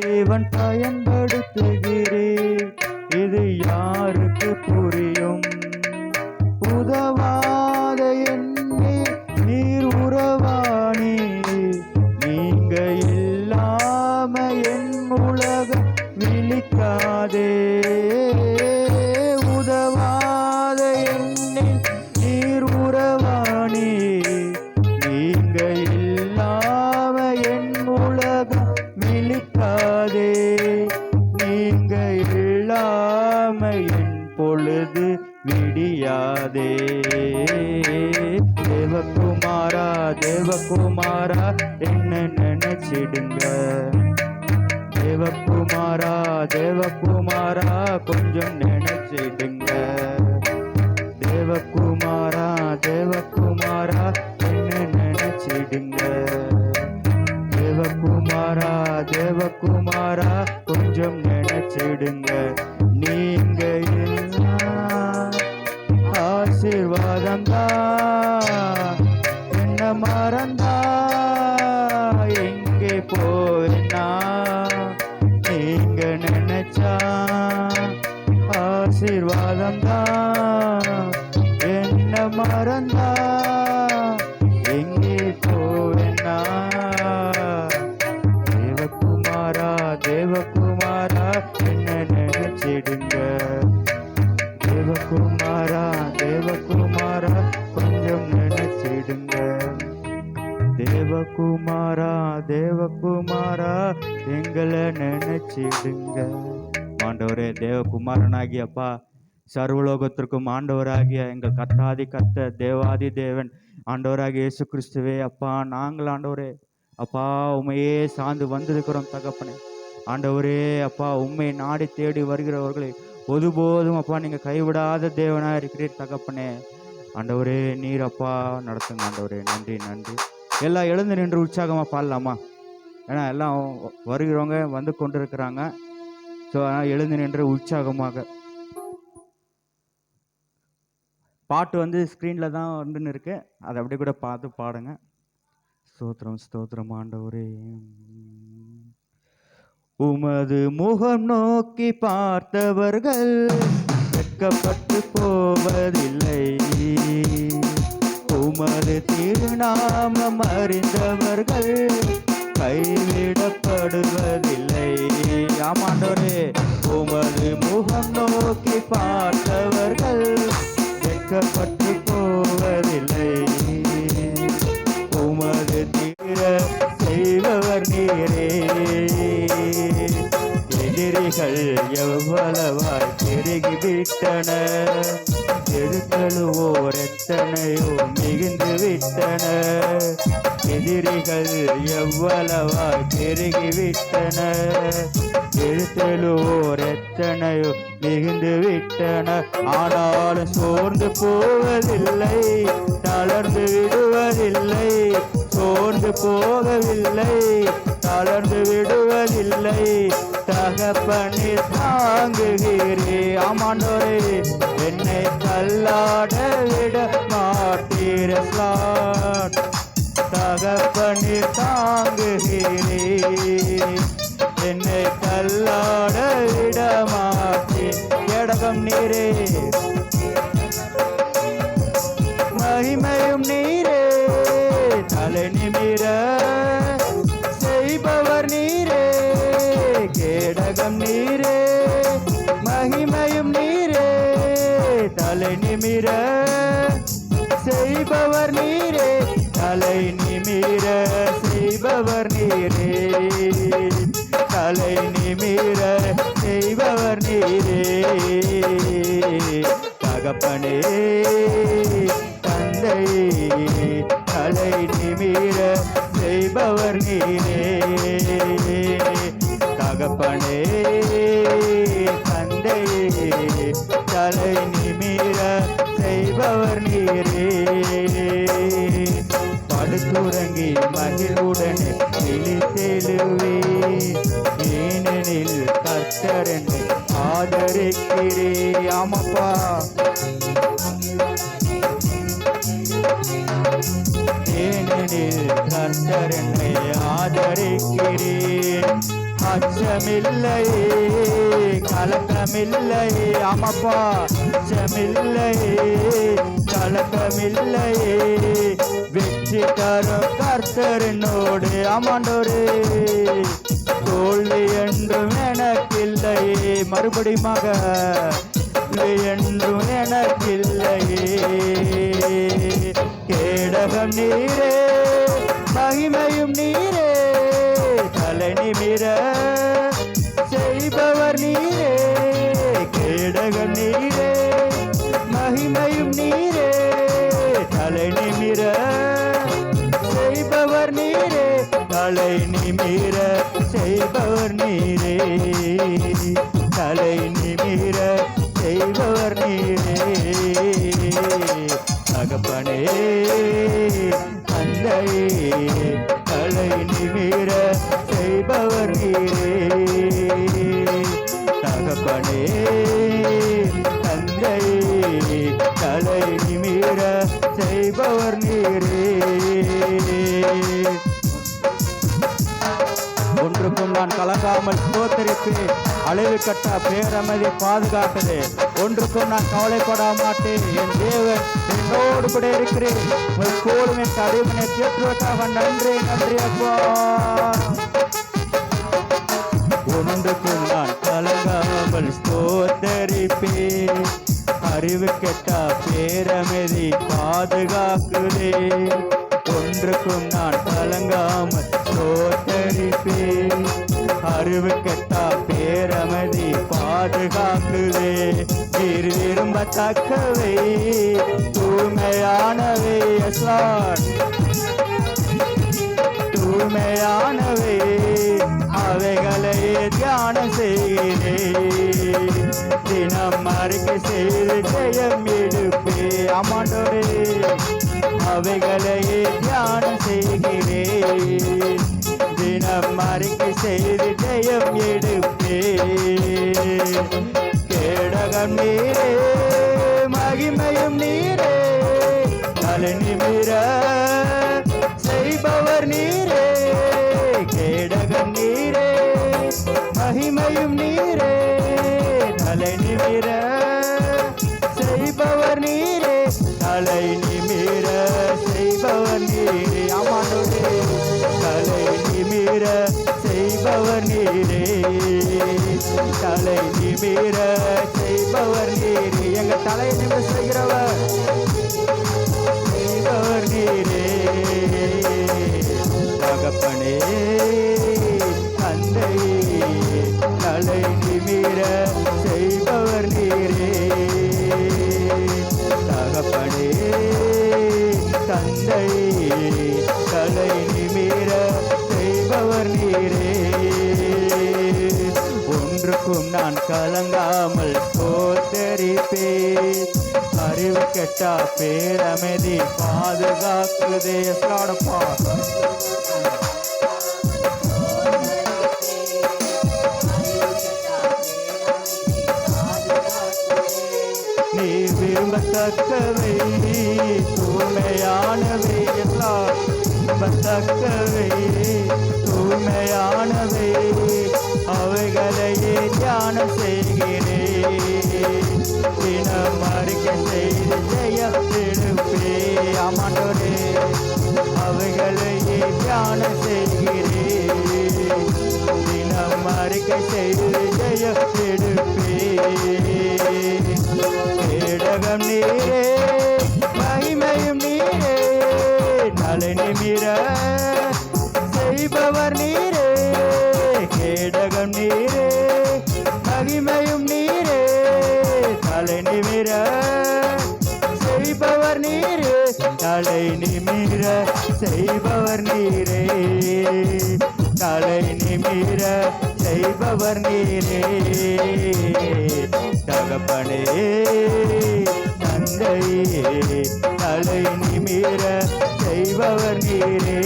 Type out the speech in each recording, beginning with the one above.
தேவன் பயன்படுத்துகிறீர், இது யாருக்கு புரியும்? உதவாத என்னை நீர் உறவாணி, நீங்க இல்லாம என் உலகம் விழிக்காதே. உதவாத என்னை நீர் உறவாணி, நீங்க இல்லாம என் உலகம் விழிக்காதே. நீங்க இல்லாம என் பொழுது விடியாதே. தேவகுமாரா தேவகுமாரா என்ன நினைச்சிடுங்க. தேவகுமாரா தேவகுமாரா கொஞ்சம் நினைச்சிடுங்க. தேவகுமாரா தேவகுமாரா என்ன நினைச்சிடுங்க. தேவகுமாரா தேவகுமாரா கொஞ்சம் நினைச்சிடுங்க. நீங்க ஆசீர்வாதம் தான் என்ன மறந்தா எங்கே போயினா. நீங்க நினைச்சா ஆசீர்வாதம் தான் என்ன மறந்தா எங்கே போயினா. தேவகுமாரா தேவகுமாரா என்ன நினைச்சிடுங்க. தேவகுமாரா தேவகுமாரா கொஞ்சம் நினைச்சிடுங்க. தேவகுமாரா தேவகுமாரா எங்களை நினைச்சிடுங்க. ஆண்டவரே, தேவகுமாரனாகிய அப்பா, சர்வலோகத்திற்கும் ஆண்டவராகிய எங்கள் கர்த்தாதி கர்த்தர் தேவாதி தேவன் ஆண்டவராகிய இயேசு கிறிஸ்துவே அப்பா, நாங்கள் ஆண்டவரே அப்பா உண்மையே சார்ந்து வந்திருக்கிறோம் தகப்பனே. ஆண்டவரே அப்பா, உண்மை நாடி தேடி வருகிறவர்களை ஒருபோதும் அப்பா நீங்கள் கைவிடாத தேவனாக இருக்கிறீர் தகப்பனே. ஆண்டவரே நீர் அப்பா நடத்துங்க ஆண்டவரே. நன்றி நன்றி. எல்லாம் எழுந்து நின்று உற்சாகமாக பாடலாமா? ஏன்னா எல்லாம் வருகிறவங்க வந்து கொண்டு இருக்கிறாங்க. ஸோ அதனால் எழுந்து நின்று உற்சாகமாக பாட்டு வந்து ஸ்க்ரீனில் தான் வந்துன்னு இருக்கு, அதை அப்படியே கூட பார்த்து பாடுங்க. ஸ்தோத்திரம் ஸ்தோத்திரம் ஆண்டவரே. உமது முகம் நோக்கி பார்த்தவர்கள் வெட்கப்பட்டு போவதில்லை, உமது திருநாமம் அறிந்தவர்கள் கைவிடப்படுவதில்லை. ஆமாண்டவரே, உமது முகம் நோக்கி பார்த்தவர்கள் வெட்கப்பட்டு போவதில்லை, உமது தீர செய்பவர் நீரே. எதிரிகள் எவ்வளவாய் பெருகிவிட்டன, எதிர்த்தழுவோர் எத்தனையோ மிகுந்து விட்டன. எதிரிகள் எவ்வளவாய் பெருகிவிட்டன, எதிர்த்தழுவோர் எத்தனையோ மிகுந்து விட்டன. ஆனாலும் சோர்ந்து போவதில்லை, தளர்ந்து விடுவதில்லை, சோர்ந்து போகவில்லை, தளர்ந்து விடுவதில்லை. தகப்பனே தாங்குகிறே. ஆமாண்டோரே, என்னை தள்ளாட விட மாட்டீர. தகப்பனே தாங்குகிறே, என்னை தள்ளாட விட மாட்டீர். எடகம் நீரே, மகிமையும் நீரே, தலை நிமிர செய்பவர் நீரே. கேடகம் நீரே, மகிமையும் நீரே, தலை நிமிர செய்பவர் நீரே. தலை நிமிர செய்பவர் நீரே, தலை நிமிர செய்பவர் நீரே. தகப்பனே தந்தை, தலை நிமிர செய்பவர் நீரே. தகப்பனே தந்தை, தலை நிமிர செய்பவர் நீரே. படுத்துறங்கி மகிழ்வுடனே விழித்தெழுவே, ஏனெனில் கர்த்தர் என்னை ஆதரிக்கிறே. ஆமப்பா, ஏனெனில் கர்த்தர் என்னை ஆதரிக்கிறேன். அச்சமில்லையே கலக்கமில்லையே ஆமாப்பா அச்சமில்லையே கலக்கமில்லையே வெற்றி தரும் கர்த்தரினோடு ஆமாண்டோரே தோல்வி என்றும் எனக்கில்லையே மறுபடியுமாக என்றும் எனக்கில்லையே கேடகம் நீரே மகிமையும் நீரே தலை நிமிர செய்பவர் நீரே கேடகம் நீரே மகிமையும் நீரே தலை நிமிர செய்பவர் நீரே தலை நிமிர செய்பவர் நீரே தலை நிமிர செய்பவர் நீரே தகப்பனே தந்தையே தலை நிமிர செய்பவர் நீரே தகப்பனே தந்தையே தலை நிமிர செய்பவர் நீரே ஒன்றுக்கும் நான் கலங்காமல் ஸ்தோத்திரிப்பேன் அழிவு கட்ட பேரமதி பாதுகாக்குது ஒன்றுக்கும் நான் கவலைப்பட மாட்டேன் என் தேவன் என்னோடு கூட இருக்கிறேன் எப்போதும் என் கடிமனை தேற்றுவதற்காக நன்றி நன்றி அப்பா ஒன்றுக்கும் நான் கலங்காமல் ஸ்தோத்திரிப்பேன் அறிவு கெட்ட பேரமதி பாதுகாக்குதே ஒன்றுக்கும் நான் கலங்காமல் ஸ்தோத்திரிப்பேன் அறிவு கெட்டா பேரமதி பாதுகாக்குதே நீர் விரும்பத்தக்கவை தூய்மையானவை தூய்மையானவை அவைகளை தியானம் செய்கிறேன் தினம் அறிக்கை செய்து ஜெயம் எடுப்பே ஆமாண்டோரே அவைகளை தியானம் செய்கிறேன் தினம் அறிக்கை செய்து ஜெயம் எடுப்பே கேடகம் நீரே மகிமையும் நீரே தலை நிமிர செய்பவர் நீரே கேடகம் நீரே மகிமையும் நீரே தலை நிமிர செய்பவர் நீரே தலை நிமிர செய்பவர் நீரே ஆமாண்டோரே தலை நிமிர செய்பவர் நீரே தலை நிமிர செய்பவர் நீரே எங்க தலை நிமிர செய்கிறவர் செய்பவர் நீரே தகப்பனே தந்தையே தலை நிமிர செய்பவர் நீரே தகப்பனே தந்தையே தலை நிமிர செய்பவர் நீரே ஒன்றுக்கும் நான் கலங்காமல் ஸ்தோத்திரிப்பேன் அறிவு கெட்டா பேரமதி பாதுகாக்குதே சாடப்பா நீ விரும்பத்தக்கவை தூய்மையானவை எல்லாம் விரும்பத்தக்கவை தூய்மையானவை அவைகளையே தியானம் செய்கிறேன் தினம் அறிக்கை செய்து ஜெயம் எடுப்பே ஆமாண்டோரே அவைகளையே தியானம் செய்கிறேன் தினம் அறிக்கை செய்து ஜெயம் எடுப்பே கேடகம் நீரே மகிமையும் நீரே தலை நிமிர செய்பவர் நீரே கேடகம் நீரே மகிமையும் நீரே தலை நிமிர செய்பவர் நீரே தலை நிமிர செய்பவர் நீரே தலை நிமிர செய்பவர் நீரே தகப்பனே தந்தையே தலை நிமிர செய்பவர் நீரே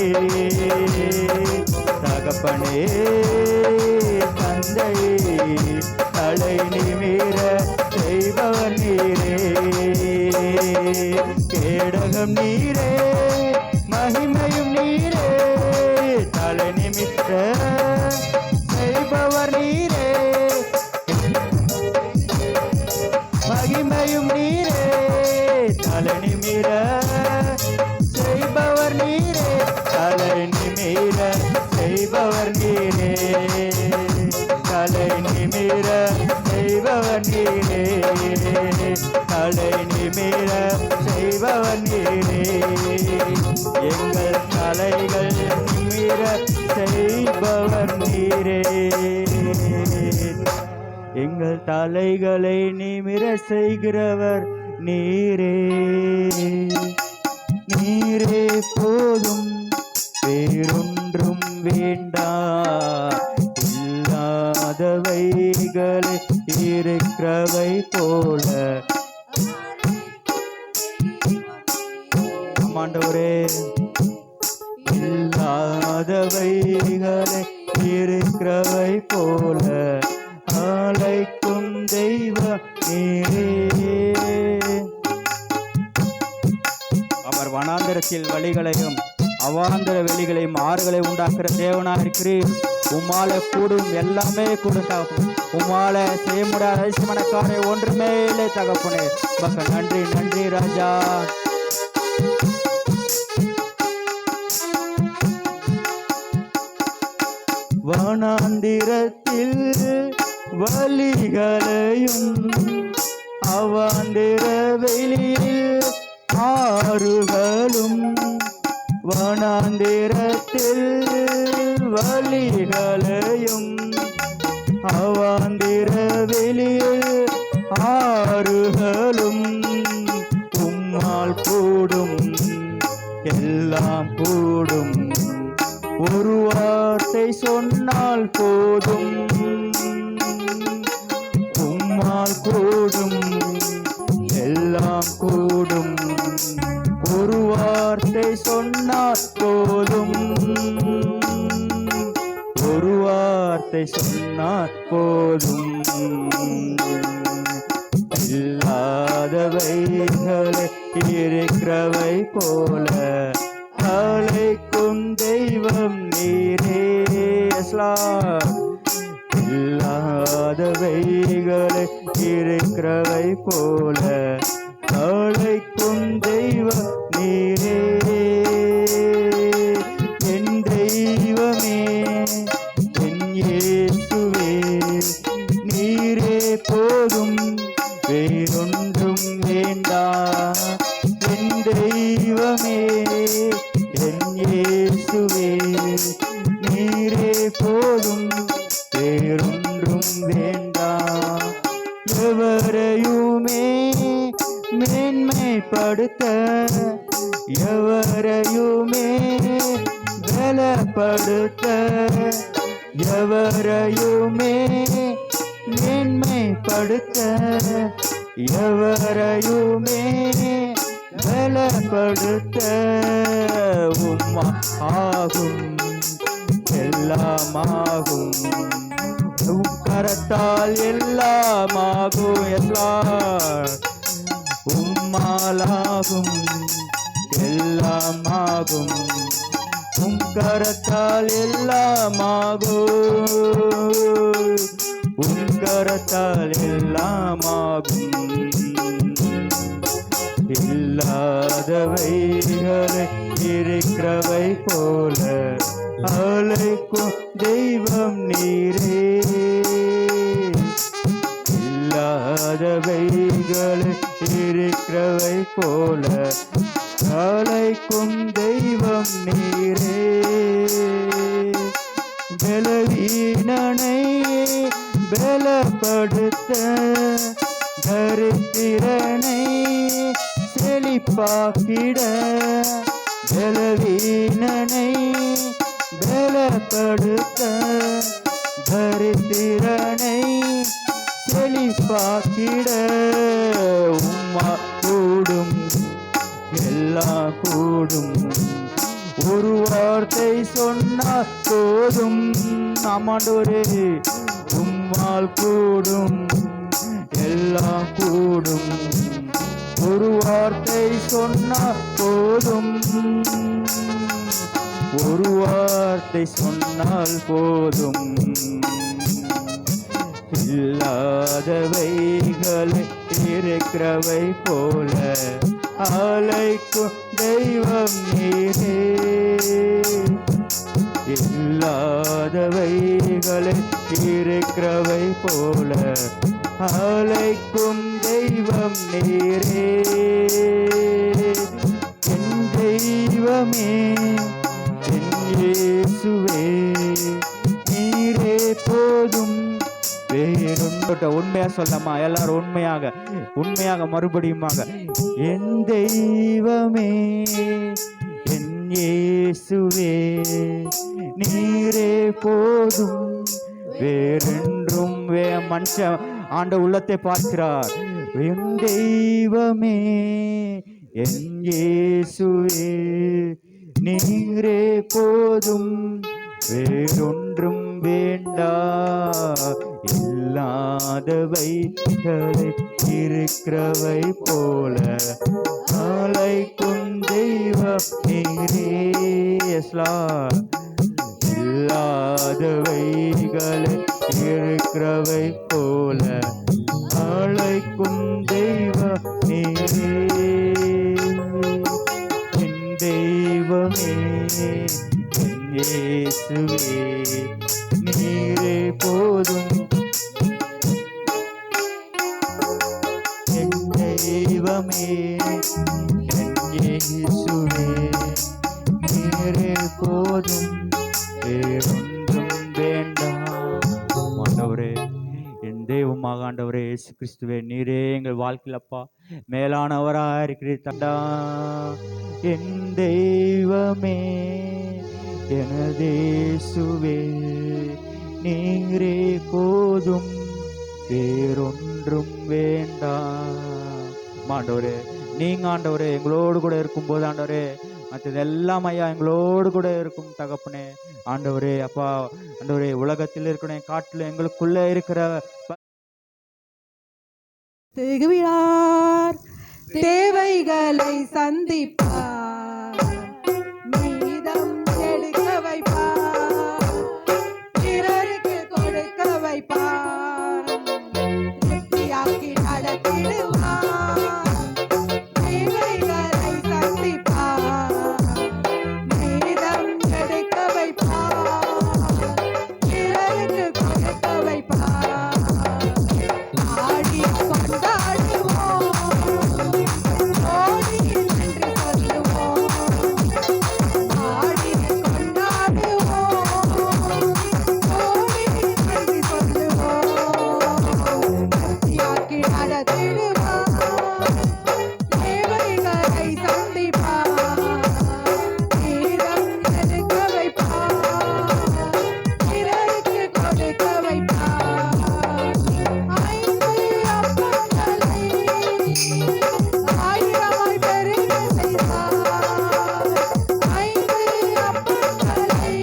தகப்பனே தந்தையே தலை நிமிர செய்பவர் நீரே கேடகம் நீரே மகிமையும் நீரே தலை நிமிர செய்பவர் நீரே, தலை நிமிர செய்பவர் நீரே, தலை நிமிர செய்பவர் நீரே, எங்கள் தலைகள் நிமிர செய்பவர் நீரே, எங்கள் தலைகளை நிமிர செய்கிறவர் நீரே, நீரே போதும் வேறொன்றும் வேண்டாம், இல்லாதவைகளை இருக்கிறவை போல. ஆண்டவரே, இல்லாதவைகளை இருக்கிறவை போல அழைக்கும் தெய்வம் நீரே. அவர் வனாந்தரத்தில் வழிகளையும் அவாந்தர வெளிகளையும் ஆறுகளை உண்டாக்குற தேவனா இருக்கிறீர். உம்மால கூடும் எல்லாமே கொடுத்தாகும். உம்மால செய்ய முடியாத அதிசயமான காரியம் ஒன்றுமே இல்லை தகப்பனே. நன்றி நன்றி ராஜா. வனாந்திரத்தில் வழிகளையும் அவாந்திர வெளியில் ஆறுகளும், வனாந்திரத்தில் வழிகளையும் அவாந்திர வெளியில் ஆறுகளும், உம்மால் கூடும் எல்லாம் கூடும், ஒரு வார்த்தை சொன்னால் போதும், உம்மால் கூடும் எல்லாம் கூடும், ஒரு வார்த்தை சொன்னால் போதும், ஒரு வார்த்தை சொன்னால் போதும், இல்லாதவைகளை இருக்கிறவை போல அழைக்கும் தெய்வம் நீரே. இல்லாதவைகளை இருக்கிறவை போல அழைக்கும் தெய்வம் நீரே. என் தெய்வமே, என் இயேசுவே, நீரே போதும் வேறொன்றும் வேண்டாம். என் தெய்வமே, என் இயேசுவே, நீரே போதும் வேறொன்றும் வேண்டாம். எவரையுமே மேன்மைப்படுத்த, எவரையுமே பலப்படுத்த, எவரையுமே மேன்மைப்படுத்த, எவரையுமே பலப்படுத்த உம்மா ஆகும் எல்லாமாகும், கரத்தால் எல்லாமாகும், எல்லாம் உம்மாலாகும் எல்லாமாகும், கரத்தால் எல்லாமாகும், கரத்தால் எல்லாமாகும். இல்லாதவைகளை இருக்கிறவை போல அழைக்கும் தெய்வம் நீரே. இல்லாதவைகளை இருக்கிறவை போல அழைக்கும் தெய்வம் நீரே. பலவீனனை பலப்படுத்த, தரித்திரனை செழிப்பாக்கிட, பலவீனனை பலப்படுத்த, தரித்திரனை செழிப்பாக்கிட உம்மா கூடும் எல்லாம் கூடும், ஒரு வார்த்தை சொன்னால் போதும். ஆமாண்டவரே, உம்மால் கூடும் எல்லாம் கூடும், ஒரு வார்த்தை சொன்னால் போதும், ஒரு வார்த்தை சொன்னால் போதும். இல்லாதவைகளை இருக்கிறவை போல அழைக்கும் தெய்வம் நீரே. இல்லாதவைகளை இருக்கிறவை போல அழைக்கும் தெய்வம் நீரே. என் தெய்வமே என் இயேசுவே நீரே போதும். உண்மையா சொல்லமா எல்லாரும் உண்மையாக மறுபடியுமாக, என் தெய்வமே என் இயேசுவே நீரே போதும், வேறென்றும் மனுஷன் ஆண்ட உள்ளத்தை பார்க்கிறார். என் தெய்வமே என் இயேசுவே நீரே போதும், வேறொன்றும் வேண்டா. இல்லாதவைகளை இருக்கிறவை போல அழைக்கும் தெய்வம் நீரே. இல்லாதவைகளை இருக்கிறவை போல அழைக்கும் தெய்வம் நீரே. என் தெய்வமே என் இயேசுவே நீரே போதும், என் தெய்வமே என் இயேசுவே நீரே போதும், வேறொன்றும் வேண்டாம். ஆண்டவரே, என் தெய்வமாக ஆண்டவரே இயேசு கிறிஸ்துவே நீரே எங்கள் வாழ்க்கையில் அப்பா மேலானவராக இருக்கிறீர் தண்டா. என் தெய்வமே எனது இயேசுவே நீரே போதும், வேறொன்றும் வேண்டாம். ஆண்டவரே, நீங்க ஆண்டவரே எங்களோடு கூட இருக்கும்போது ஆண்டவரே மற்றதெல்லாம் ஐயா எங்களோடு கூட இருக்கும் தகப்பனே. ஆண்டவரே அப்பா, ஆண்டவரே உலகத்தில் இருக்கிற காட்டில் எங்களுக்குள்ள இருக்கிற தேவைகளை சந்திப்பார், மீதம் எடுக்க வைப்பார், பிறருக்கு கொடுக்க வைப்பார், திருப்தியாக்கி நடத்திடுவார். தேவைகளை சந்திப்பார், மீதம் எடுக்க வைப்பார், பிறருக்கு கொடுக்க வைப்பார். ஆடி கொண்டாடுவோம், ஓடி நன்றி சொல்லுவோம். ஆடி கொண்டாடுவோம், ஓடி நன்றி சொல்லுவோம். திருப்தியாக்கி நடத்திடுவார், தேவைகளை சந்திப்பார், மீதம் எடுக்க வைப்பார், பிறருக்கு கொடுக்க வைப்பார். 5 அப்பங்களை 1000ஆய் பெருக செய்தார். 5 அப்பங்களை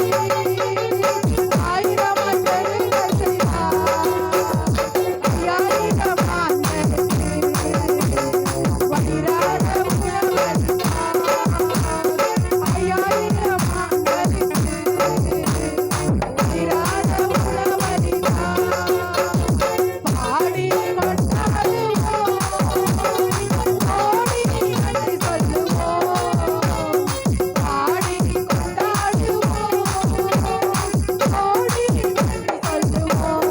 1000ஆய் பெருக செய்தார். 5000 ஆண்களுக்கு வயிறார உணவளித்தார். 5000 ஆண்களுக்கு வயிறார உணவளித்தார். பாடி கொண்டாடுவோம், ஓடி நன்றி சொல்லுவோம். பாடி கொண்டாடுவோம், ஓடி நன்றி சொல்லுவோம்.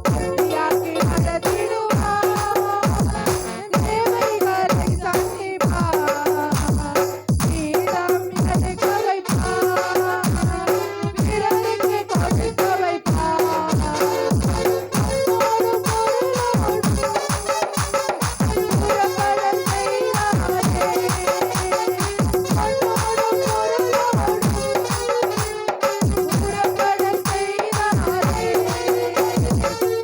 திருப்தியாக்கி நடத்திடுவார், தேவைகளை சந்திப்பார், மீதம் எடுக்க வைப்பார், பிறருக்கு கொடுக்க வைப்பார். பொருளோடு பொருளோடு புறப்பட செய்தாரே, பொன்னோடு பொருளோடு புறப்பட செய்தாரே,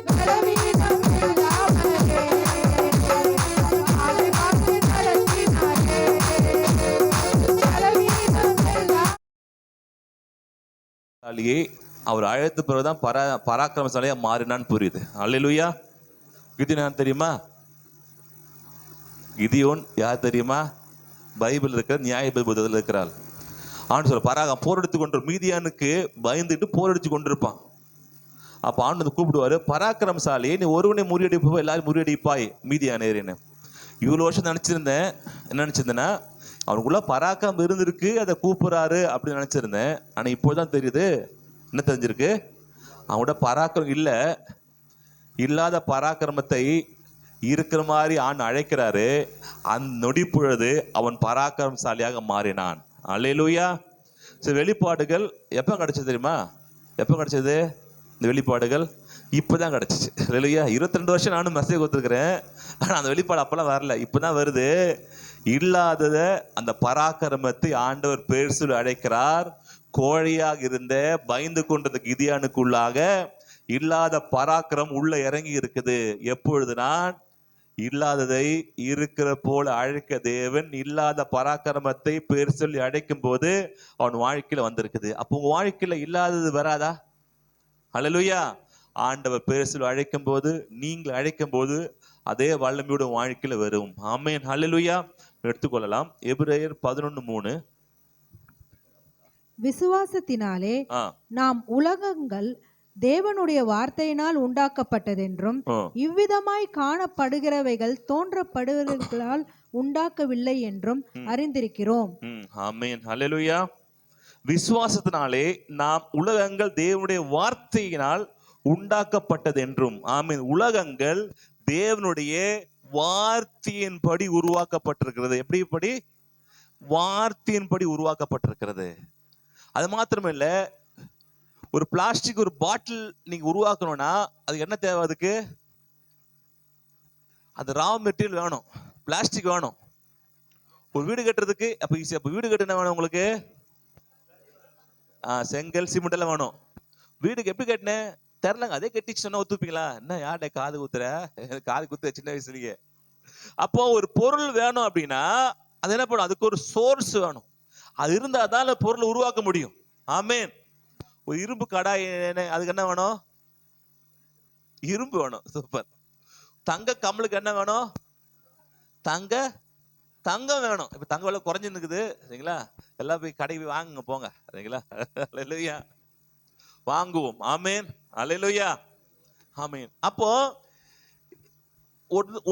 பலவீனம் இல்லாமலே பாதுகாத்து நடத்தினாரே, பலவீனம் இல்லாமலே. அவர் அழைத்த பிறகுதான் பராக்கிரமசாலியா மாறினான்னு புரியுது. அல்லேலூயா. கிதியோன் தெரியுமா? கிதியோன் யார் தெரியுமா? பைபிள் இருக்கிற நியாயபதிபதியில் இருக்கிறாள். ஆண்டு சொல்ல போரடித்து கொண்டு மீதியானுக்கு பயந்துட்டு போரடிச்சு கொண்டிருப்பான். அப்போ ஆண்டு கூப்பிடுவாரு, பராக்கிரமசாலியை நீ ஒருவனை முறியடிப்போ எல்லாரும் முறியடிப்பாய் மீதியானேன்னு. இவ்வளோ வருஷம் என்ன நினச்சிருந்தேன்னா அவனுக்குள்ள பராக்கிரமம் இருந்திருக்கு, அதை கூப்பிடுறாரு அப்படின்னு நினைச்சிருந்தேன். ஆனா இப்போதான் தெரியுது, என்ன தெரிஞ்சிருக்கு, அவனோட பராக்கிரமம் இல்லை. இல்லாத பராக்கிரமத்தை இருக்கிற மாதிரி ஆண் அழைக்கிறாரு. அந்த நொடி பொழுது அவன் பராக்கிரமசாலியாக மாறினான். அல்லேலூயா. சரி, வெளிப்பாடுகள் எப்போ கிடைச்சது தெரியுமா? எப்போ கிடைச்சது இந்த வெளிப்பாடுகள்? இப்போதான் கிடைச்சிச்சு. அல்லேலூயா. 22 வருஷம் நானும் மெசேஜ் கொடுத்துருக்கிறேன், ஆனால் அந்த வெளிப்பாடு அப்பெல்லாம் வரல, இப்போதான் வருது. இல்லாதத அந்த பராக்கிரமத்தை ஆண்டவர் பேர் சொல்லி அழைக்கிறார். கோழையாக இருந்த பயந்து கொண்டது கிதியானுக்குள்ளாக இல்லாத பராக்கிரம் உள்ள இறங்கி இருக்குது. எப்பொழுது நான் இல்லாததை இருக்கிற போல அழைக்க தேவன் இல்லாத பராக்கிரமத்தை பேர் சொல்லி அழைக்கும் போது அவன் வாழ்க்கையில வந்திருக்குது. அப்போ உங்க வாழ்க்கையில இல்லாதது வராதா? அல்லேலூயா. ஆண்டவர் பேர் சொல்லி அழைக்கும் போது, நீங்கள் அழைக்கும் போது அதே வல்லமையோட வாழ்க்கையில வரும். ஆமென். அல்லேலூயா. எடுத்துக்கொள்ளலாம். எபிரேயர் 11:3. விசுவாசத்தினாலே நாம் உலகங்கள் தேவனுடைய வார்த்தையினால் உண்டாக்கப்பட்டதென்றும் இவ்விதமாய் காணப்படுகிறவைகள் தோன்றப்படுகிறவர்களால் உண்டாக்கவில்லை என்றும் அறிந்திருக்கிறோம். ஆமென். அல்லேலூயா. விசுவாசத்தினாலே நாம் உலகங்கள் தேவனுடைய வார்த்தையினால் உண்டாக்கப்பட்டது என்றும். ஆமென். உலகங்கள் தேவனுடைய வார்த்தையின்படி உருவாக்கப்பட்டிருக்கிறது. எப்படி? வார்த்தையின்படி உருவாக்கப்பட்டிருக்கிறது. அது மாத்திரமில்ல, ஒரு பிளாஸ்டிக் ஒரு பாட்டில் நீங்க உருவாக்கணும்னா அது என்ன தேவை? அதுக்கு அது ரா மெட்டீரியல் வேணும், பிளாஸ்டிக் வேணும். ஒரு வீடு கட்டுறதுக்கு அப்ப ஈஸியா, அப்ப வீடு கட்ட என்ன வேணும் உங்களுக்கு? செங்கல் சிமெண்ட் எல்லாம் வேணும். வீடுக்கு எப்படி கட்டினேன் தெரிலங்க, அதே கட்டிச்சு சொன்னா ஒத்துப்பீங்களா? என்ன யார்ட காது குத்துற? காது குத்துற சின்ன வயசுலயே. அப்போ ஒரு பொருள் வேணும் அப்படின்னா அது என்ன பண்ணும்? அதுக்கு ஒரு சோர்ஸ் வேணும். அது இருந்தா தான் பொருளை உருவாக்க முடியும். ஆமென். ஒரு இரும்பு கடாய், அதுக்கு என்ன வேணும்? இரும்பு வேணும். சூப்பர். தங்க கம்மலுக்கு என்ன வேணும்? தங்கம் வேணும். இப்ப தங்க விலை குறைஞ்சு நிக்குது சரிங்களா? எல்லாம் போய் கடைக்கு போய் வாங்குங்க போங்க சரிங்களா? அல்லேலூயா. வாங்குவோம். ஆமென். அல்லேலூயா. ஆமென். அப்போ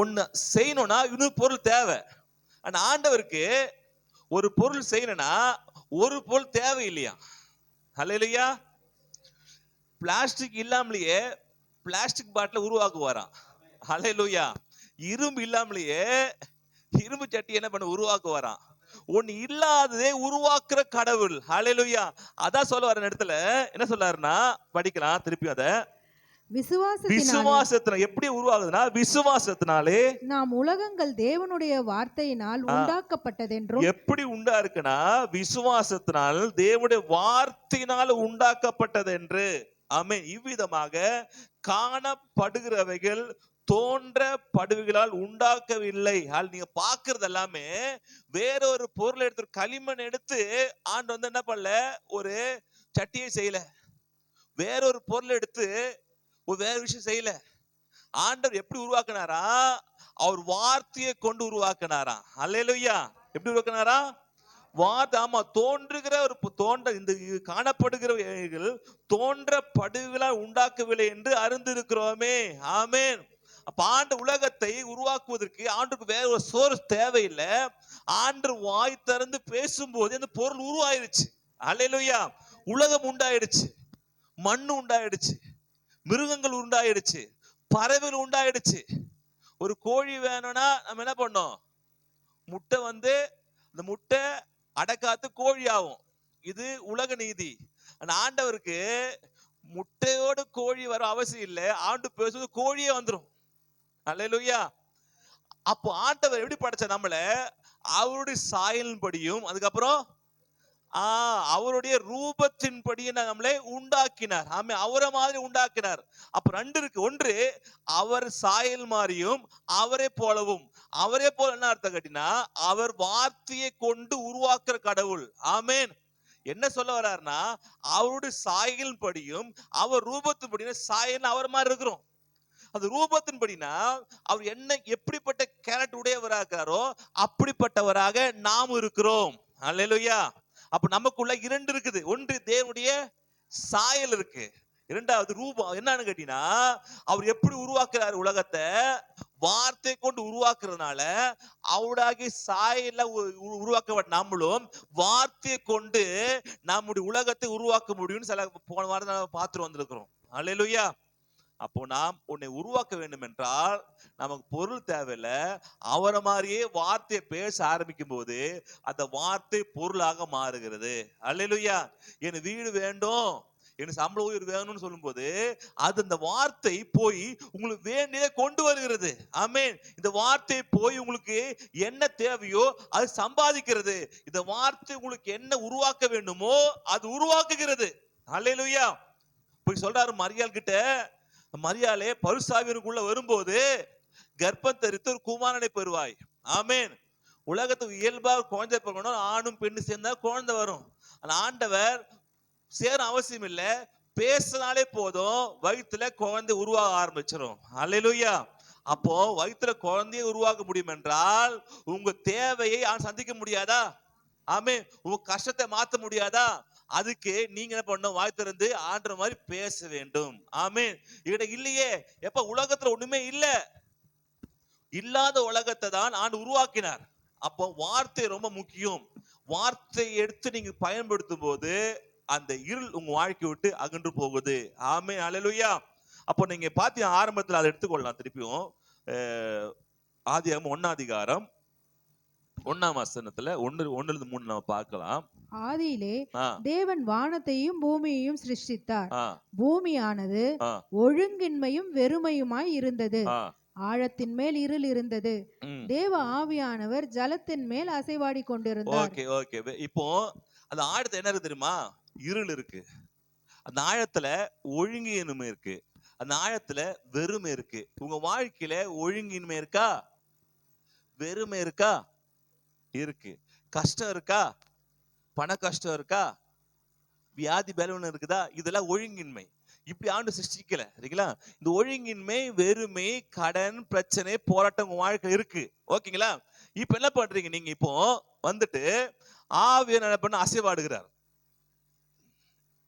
ஒன்னு செய்யணும்னா இன்னொரு பொருள் தேவை. ஆனா ஆண்டவருக்கு ஒரு பொருள் செய்யணும்னா ஒரு பொருள் தேவை இல்லையா? அல்லேலூயா. பிளாஸ்டிக் இல்லாமலேயே பிளாஸ்டிக் பாட்டில் உருவாக்குவாராம். அல்லேலூயா. இரும்பு இல்லாமலேயே இரும்பு சட்டி என்ன பண்ண உருவாக்குவாராம். ஒன்னு இல்லாததே உருவாக்குற கடவுள். அல்லேலூயா. அதான் சொல்ல வர இடத்துல என்ன சொல்லாருன்னா, படிக்கலாம் திருப்பி அத. விசுவாசத்தினால எப்படி உருவாகுதுன்னா, விசுவாசத்தினாலே நாம் உலகங்கள் தேவனுடைய வார்த்தையினால் உண்டாக்கப்பட்டதென்றும். எப்படி உண்டா இருக்குன்னா, விசுவாசத்தினால் தேவனுடைய வார்த்தையினால் உண்டாக்கப்பட்டது என்று. ஆமென். இவ்விதமாக காணப்படுகிறவைகள் தோன்றப்படுவைகளால் உண்டாக்கவில்லை. நீங்க பாக்குறது எல்லாமே வேறொரு பொருள் எடுத்து, களிமண் எடுத்து ஆண்டு வந்து என்ன பண்ணல, ஒரு சட்டியை செய்யல. வேறொரு பொருள் எடுத்து வேற விஷயம் செய்யல. ஆண்டவர் எப்படி உருவாக்கினாரா? அவர் வார்த்தையை கொண்டு உருவாக்கினாரா? அல்லேலூயா. எப்படி உருவாக்கினாரா? வார்த்தை. ஆமா, தோன்றுகிற ஒரு இந்த காணப்படுகிறவைகள் தோன்றப்படுகளால் உண்டாக்கவில்லை என்று அறிந்திருக்கிறோமே. ஆமென். அப்ப ஆண்டு உலகத்தை உருவாக்குவதற்கு ஆண்டுக்கு வேற ஒரு சோர்ஸ் தேவையில்லை. ஆண்டு வாய் திறந்து பேசும்போது அந்த பொருள் உருவாயிருச்சு. அல்லேலூயா. உலகம் உண்டாயிடுச்சு, மண்ணு உண்டாயிடுச்சு, மிருகங்கள் உண்டாயிடுச்சு, பறவைகள் உண்டாயிடுச்சு. ஒரு கோழி வேணும்னா நம்ம என்ன பண்ணோம்? முட்டை வந்து அந்த முட்டை அடக்காத்து கோழி ஆகும். இது உலக நீதி. ஆண்டவருக்கு முட்டையோடு கோழி வர அவசியம் இல்லை. ஆண்டு பேசுவது கோழியே வந்துடும். அல்லேலூயா. அப்போ ஆண்டவர் எப்படி படைச்ச நம்மள? அவருடைய சாயலின் படியும், அதுக்கப்புறம் அவருடைய ரூபத்தின்படியே நம்மளை உண்டாக்கினார். ஆமே, அவரை மாதிரி உண்டாக்கினார். அப்ப ரெண்டு இருக்கு. ஒன்று அவர் சாயல் மாதிரியும் அவரே போலவும். அவரே போல என்ன அர்த்தம் கேட்டீங்கன்னா, அவர் வார்த்தையை கொண்டு உருவாக்குற கடவுள். ஆமேன். என்ன சொல்ல வர்றாருன்னா, அவருடைய சாயலின் படியும் அவர் ரூபத்தின் படியும், சாயல் அவர் மாதிரி இருக்கிறோம். அது ரூபத்தின் படினா அவர் என்ன எப்படிப்பட்ட கேரக்டர் உடையவராகிறாரோ அப்படிப்பட்டவராக நாம் இருக்கிறோம். அல்லேலூயா. அப்ப நமக்குள்ள இரண்டு இருக்குது. ஒன்று தேவனுடைய சாயல் இருக்கு, இரண்டாவது ரூபம். என்னன்னு கேட்டீங்கன்னா, அவர் எப்படி உருவாக்குறாரு உலகத்தை? வார்த்தை கொண்டு உருவாக்குறதுனால அவடாகி சாயல உருவாக்கப்பட்ட நம்மளும் வார்த்தையை கொண்டு நம்முடைய உலகத்தை உருவாக்க முடியும்னு சில போன வாரம் நம்ம பார்த்துட்டு வந்திருக்கிறோம். அல்லேலூயா. அப்போ நாம் உன்னை உருவாக்க வேண்டும் என்றால் நமக்கு பொருள் தேவையில்லை. அவரை மாதிரியே வார்த்தையை பேச ஆரம்பிக்கும் போது அந்த வார்த்தை பொருளாக மாறுகிறது. அல்லேலூயா. என் வீடு வேண்டும், எனக்கு சம்பள உயிர் வேணும்னு சொல்லும் போது அது அந்த வார்த்தை போய் உங்களுக்கு வேண்டியதை கொண்டு வருகிறது. ஆமென். இந்த வார்த்தை போய் உங்களுக்கு என்ன தேவையோ அது சம்பாதிக்கிறது. இந்த வார்த்தை உங்களுக்கு என்ன உருவாக்க வேண்டுமோ அது உருவாக்குகிறது. அல்லேலூயா. போய் சொல்றாரு மரியாள் கிட்ட, மரியாளே பரிசுத்தாவியனுக்குள்ள வரும்போது கர்ப்பம் தரித்து ஒரு குமாரனை பெறுவாய். ஆமென். உலகத்துக்கு இயல்பாக குழந்தை பிறக்கணும், ஆணும் பெண்ணு சேர்ந்தா குழந்தை வரும். அந்த ஆண்டவர் சேர அவசியம் இல்ல, பேசினாலே போதும் வயிற்றுல குழந்தை உருவாக ஆரம்பிச்சிடும். அல்லேலூயா. அப்போ வயிற்றுல குழந்தையை உருவாக்க முடியும் என்றால் உங்க தேவையை சந்திக்க முடியாதா? ஆமென். உங்க கஷ்டத்தை மாத்த முடியாதா? அதுக்கு நீங்க என்ன பண்ணணும்? வாய் திறந்து ஆண்டற மாதிரி பேச வேண்டும். ஆமென். இட இல்லையே, எப்ப உலகத்துல ஒண்ணுமே இல்ல, இல்லாத உலகத்தை தான் ஆண்டு உருவாக்கினார். அப்போ வார்த்தை ரொம்ப முக்கியம். வார்த்தை எடுத்து நீங்க பயன்படுத்தும் போது அந்த இருள் உங்க வாழ்க்கை விட்டு அகன்று போகுது. ஆமென். அல்லேலூயா. அப்போ நீங்க பாத்தீங்க ஆரம்பத்துல அதை எடுத்துக்கொள்ளலாம். திருப்பியும் ஆதியாகமம் 1 அதிகாரம் 1 வசனத்துல 1-3 நம்ம பார்க்கலாம். ஆதியிலே தேவன் வானத்தையும் பூமியையும் சிருஷ்டித்தார். பூமியானது ஒழுங்கின்மையும் வெறுமையுமாய் இருந்தது. ஆழத்தின் மேல் இருள் இருந்தது. தேவ ஆவியானவர் ஜலத்தின் மேல் அசைவாடி கொண்டிருந்தார். Okay okay. இப்போ அந்த ஆழத்துல என்ன இருக்கு தெரியுமா? இருள் இருக்கு. அந்த ஆழத்துல ஒழுங்கின்மை இருக்கு. அந்த ஆழத்துல வெறுமை இருக்கு. உங்க வாழ்க்கையில ஒழுங்கின்மை இருக்கா? வெறுமை இருக்கா? இருக்கு. கஷ்டம் இருக்கா? பண கஷ்டம் இருக்கா? வியாதி பலவீனம் இருக்குதா? இதெல்லாம் ஒழுங்கின்மை. இப்படி ஆண்டு சிருஷ்டிக்கல சரிங்களா? இந்த ஒழுங்கின்மை, வெறுமை, கடன் பிரச்சனை, போராட்டம் உங்க வாழ்க்கை இருக்கு. ஓகேங்களா? இப்ப என்ன பண்றீங்க நீங்க? இப்போ வந்துட்டு ஆவியானவர் என்ன பண்ண அசைவாடுகிறார்.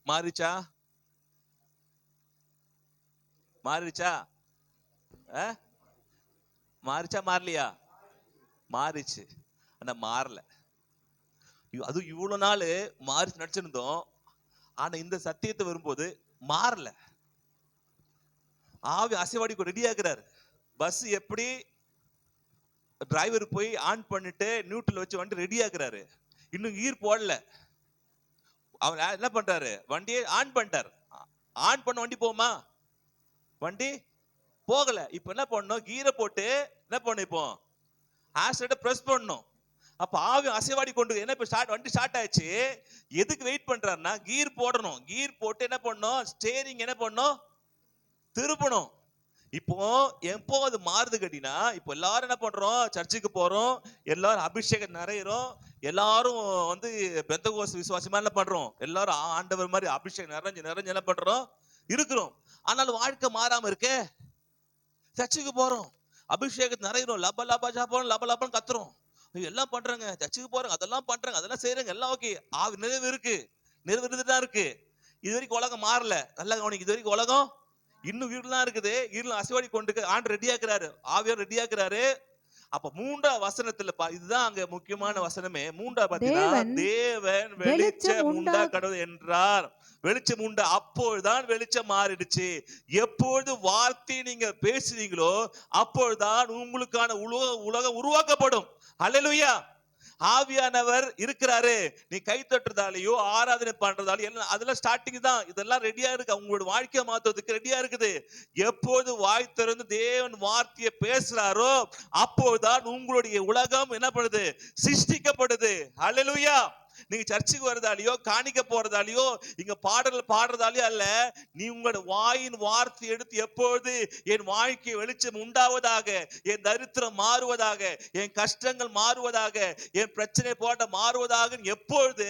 மாறிச்சா? மாறிச்சா? மாறிச்சா மாறலையா? மாறிச்சு. ஆனா மாறல. அது இவ்வளவு நாள் மாறி நடிச்சிருந்தோம். ஆனா இந்த சத்தியத்தை வரும்போது மாறல. ஆவி அசைவாடி ரெடி ஆகுறாரு. பஸ் எப்படி டிரைவர் போய் ஆன் பண்ணிட்டு நியூட்ரல் வச்சு வண்டி ரெடி ஆகுறாரு. இன்னும் கீர் போடல. அவர் என்ன பண்றாரு? வண்டியை ஆன் பண்ணிட்டார். ஆன் பண்ண வண்டி போமா? வண்டி போகல. இப்ப என்ன பண்ணணும்? கீரை போட்டு என்ன பண்ணும்? இப்போ ஆக்சிலேட்டரை பிரஸ் பண்ணணும். அப்ப ஆவி அசைவாடி கொண்டு என்ன இப்ப வண்டி ஸ்டார்ட் ஆயிடுச்சு. எதுக்கு வெயிட் பண்றாருன்னா கீர் போடணும். கீர் போட்டு என்ன பண்ணணும்? ஸ்டேரிங் என்ன பண்ணணும்? திருப்பணும். இப்போ எப்போ அது மாறுது கேட்டீங்கன்னா, இப்போ எல்லாரும் என்ன பண்றோம்? சர்ச்சுக்கு போறோம், எல்லாரும் அபிஷேகம் நிறையிறோம், எல்லாரும் வந்து பெந்தகோஸ்து விசுவாசி மாதிரி என்ன பண்றோம்? எல்லாரும் ஆண்டவர் மாதிரி அபிஷேகம் நிறைஞ்சு என்ன பண்றோம்? இருக்கிறோம். ஆனாலும் வாழ்க்கை மாறாம இருக்கே. சர்ச்சுக்கு போறோம், அபிஷேகத்தை நிறையிறோம், லப லபா ஜாபம் லப லபன்னு கத்துறோம், எல்லாம் பண்றாங்க, சர்ச்சுக்கு போறாங்க, அதெல்லாம் பண்றாங்க, அதெல்லாம் செய்யறாங்க, எல்லாம் ஓகே. நிறைவு இருக்கு, நிறைவேறிதான் இருக்கு. இது வரைக்கும் உலகம் மாறல. நல்லா கவனிக்கு. இது வரைக்கும் உலகம் இன்னும் வீடுலாம் இருக்குது. இருள் அசைவாடி கொண்டு ஆண்டு ரெடி ஆக்குறாரு, ஆவியார் ரெடி ஆக்குறாரு. அப்ப 3ஆம் வசனத்துல இதுதான் அங்க முக்கியமான வசனமே. 3ஆம் பாத்தீங்கன்னா, தேவன் வெளிச்சம் உண்டா கடவுள் என்றார். வெளிச்சம் உண்டா. அப்பொழுதுதான் வெளிச்சம் மாறிடுச்சு. எப்பொழுது வார்த்தை நீங்க பேசுறீங்களோ அப்பொழுதுதான் உங்களுக்கான உலகம் உருவாக்கப்படும். அல்லேலூயா. ஆவியானவர் இருக்கிறாரு. நீ கை தட்டுறதாலேயோ ஆராதனை பண்றதாலேயோ அதெல்லாம் ஸ்டார்டிங் தான். இதெல்லாம் ரெடியா இருக்கு. உங்களோட வாழ்க்கையை மாத்துறதுக்கு ரெடியா இருக்குது. எப்போது வாய் திறந்து தேவன் வார்த்தையை பேசுறாரோ அப்போதுதான் உங்களுடைய உலகம் என்ன பண்ணுது? சிருஷ்டிக்கப்படுது. அல்லேலூயா. நீங்க சர்ச்சுக்கு வரதாலேயோ காணிக்க போறதாலேயோ இங்க பாடல் பாடுறதாலேயோ அல்ல. நீ உங்களோட வாயின் வார்த்தை எடுத்து எப்பொழுது என் வாழ்க்கை வெளிச்சம் உண்டாவதாக, என் தரித்திரம் மாறுவதாக, என் கஷ்டங்கள் மாறுவதாக, என் பிரச்சனை போட்ட மாறுவதாக எப்பொழுது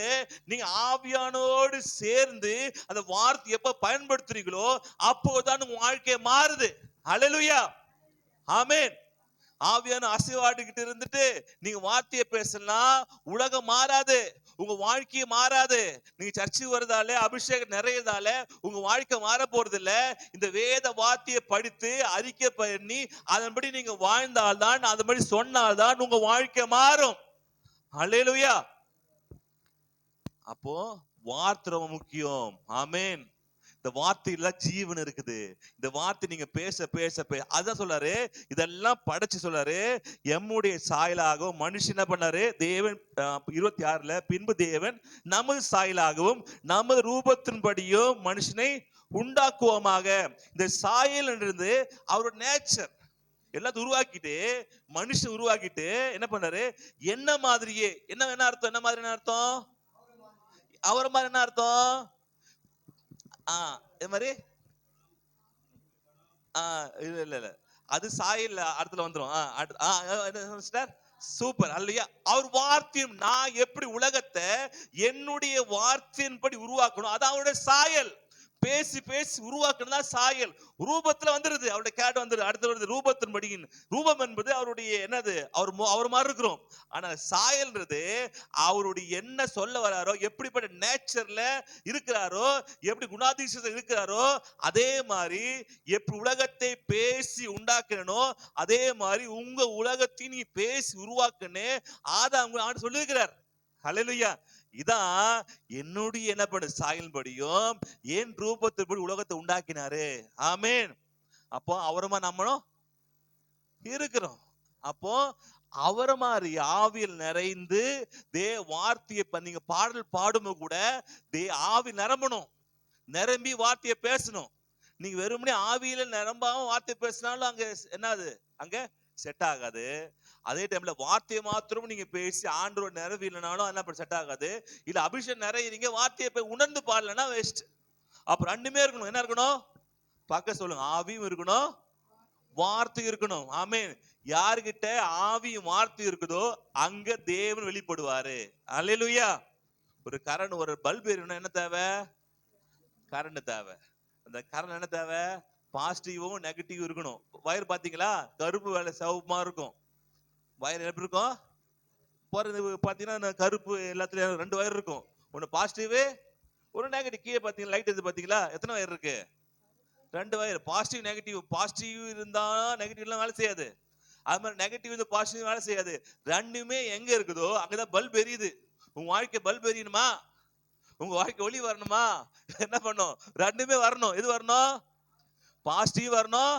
நீங்க ஆவியானோடு சேர்ந்து அந்த வார்த்தை எப்ப பயன்படுத்துறீங்களோ அப்போதுதான் உங்க வாழ்க்கை மாறுது. அல்லேலூயா. ஆமென். ஆவியான அசைவாடிக்கிட்டு இருந்துட்டு நீங்க வார்த்தையை பேசலாம், உலகம் மாறாது, உங்க வாழ்க்கையை மாறாது. நீங்க சர்ச்சுக்கு வரதாலே, அபிஷேகம் நிறையதால உங்க வாழ்க்கை மாற போறது இல்ல. இந்த வேத வார்த்தையை படித்து அறிக்கை பண்ணி அதன்படி நீங்க வாழ்ந்தால்தான், அதன்படி சொன்னால்தான் உங்க வாழ்க்கை மாறும். அல்லேலூயா. அப்போ வார்த்தை ரொம்ப முக்கியம். ஆமென். இந்த வார்த்தையில ஜீவன் இருக்குது. இந்த வார்த்தை நீங்க பேச பேச அதான் சொல்றாரு, இதெல்லாம் படைச்சு சொல்றாரு, எம்முடைய சாயலாகவும் மனுஷன் என்ன பண்ணாரு, தேவன் 26ல பின்பு தேவன் நமது சாயலாகவும் நமது ரூபத்தின்படியும் மனுஷனை உண்டாக்குவோமாக. இந்த சாயல் இருந்து அவரோட நேச்சர் எல்லாத்தையும் உருவாக்கிட்டு, மனுஷன் உருவாக்கிட்டு என்ன பண்ணாரு, என்ன மாதிரியே. என்ன அர்த்தம்? என்ன மாதிரி அர்த்தம்? அவர மாதிரி என்ன அர்த்தம்? இது மாதிரி இல்ல அது சாயல் அர்த்தத்துல வந்துரும். சூப்பர் அல்லையா? அவர் வார்த்தையும் நான் எப்படி உலகத்தை என்னுடைய வார்த்தையின்படி உருவாக்கணும், அது அவருடைய சாயல். பேசி பேசி உருவாக்குனதா சாயல். ரூபத்துல வந்துருது, அவருடைய கேட் வந்துருது. அடுத்து வருது ரூபத்தின்படி. ரூபம் என்பது அவருடைய என்னது, அவர் மாதிரி இருக்கிறோம். ஆனா சாயல்ன்றது அவருடைய என்ன சொல்ல வராரோ, எப்படிப்பட்ட நேச்சர்ல இருக்கிறாரோ, எப்படி குணாதிசயத்துல இருக்கிறாரோ, அதே மாதிரி எப்படி உலகத்தை பேசி உண்டாக்கணும், அதே மாதிரி உங்க உலகத்தை நீ பேசி உருவாக்குன்னு ஆதாம் சொல்லியிருக்கிறார். ஹல்லேலூயா. இதான் என்னுடைய என்ன பண்ண சாயல்படியும் என் ரூபத்தின்படி உலகத்தை உண்டாக்கினாரு. ஆமென். அப்போ அவரமா நம்மளும் இருக்கிறோம். அப்போ அவரை மாதிரி ஆவியில் நிறைந்து வார்த்தையை நீங்க பாடல் பாடும்போது கூட ஆவி நிரம்பணும், நிரம்பி வார்த்தையை பேசணும். நீங்க வெறுமனே ஆவியில நிரம்பாம வார்த்தை பேசினாலும் அங்க என்னது, அங்க செட் ஆகாது. அதே டைம்ல வார்த்தையை மாத்திரம் நீங்க பேசி ஆண்டவர் நிறைவு இல்லைனாலும் என்ன செட் ஆகாது. இல்ல அபிஷேகம் நிறைய வார்த்தையை போய் உணர்ந்து பாடலன்னா வேஸ்ட். அப்ப ரெண்டுமே இருக்கணும். என்ன இருக்கணும்? பக்க சொல்லுங்க, ஆவியும் இருக்கணும், வார்த்தை இருக்கணும். ஆமென். யாருகிட்ட ஆவியும் வார்த்தை இருக்குதோ அங்க தேவன் வெளிப்படுவாரு. அல்லேலூயா. ஒரு கரண்ட், ஒரு பல்ப் எரியணும்னா என்ன தேவை? கரண்ட் தேவை. அந்த கரண்ட் என்ன தேவை? பாசிட்டிவும் நெகட்டிவ் இருக்கணும். வயர் பாத்தீங்களா, கருப்பு வேலை சிவப்புமா இருக்கும். வயர் எப்படி இருக்கும்? போறது பாத்தீங்கன்னா கருப்பு எல்லாத்துலயும் 2 வயர் இருக்கும். ஒன்னு பாசிட்டிவ், ஒரு நெகட்டிவ். கீழே பாத்தீங்கன்னா லைட் இது பாத்தீங்களா, எத்தனை வயர் இருக்கு? 2 வயர். Positive negative. பாசிட்டிவ் இருந்தா நெகட்டிவ் எல்லாம் வேலை செய்யாது. அது மாதிரி நெகட்டிவ் வந்து பாசிட்டிவ் வேலை செய்யாது. ரெண்டுமே எங்க இருக்குதோ அங்கதான் பல்ப் எரியுது. உங்க வாழ்க்கை பல்ப் எரியணுமா, உங்க வாழ்க்கை ஒளி வரணுமா, என்ன பண்ணும்? ரெண்டுமே வரணும். எது வரணும்? பாசிட்டிவ் வரணும்,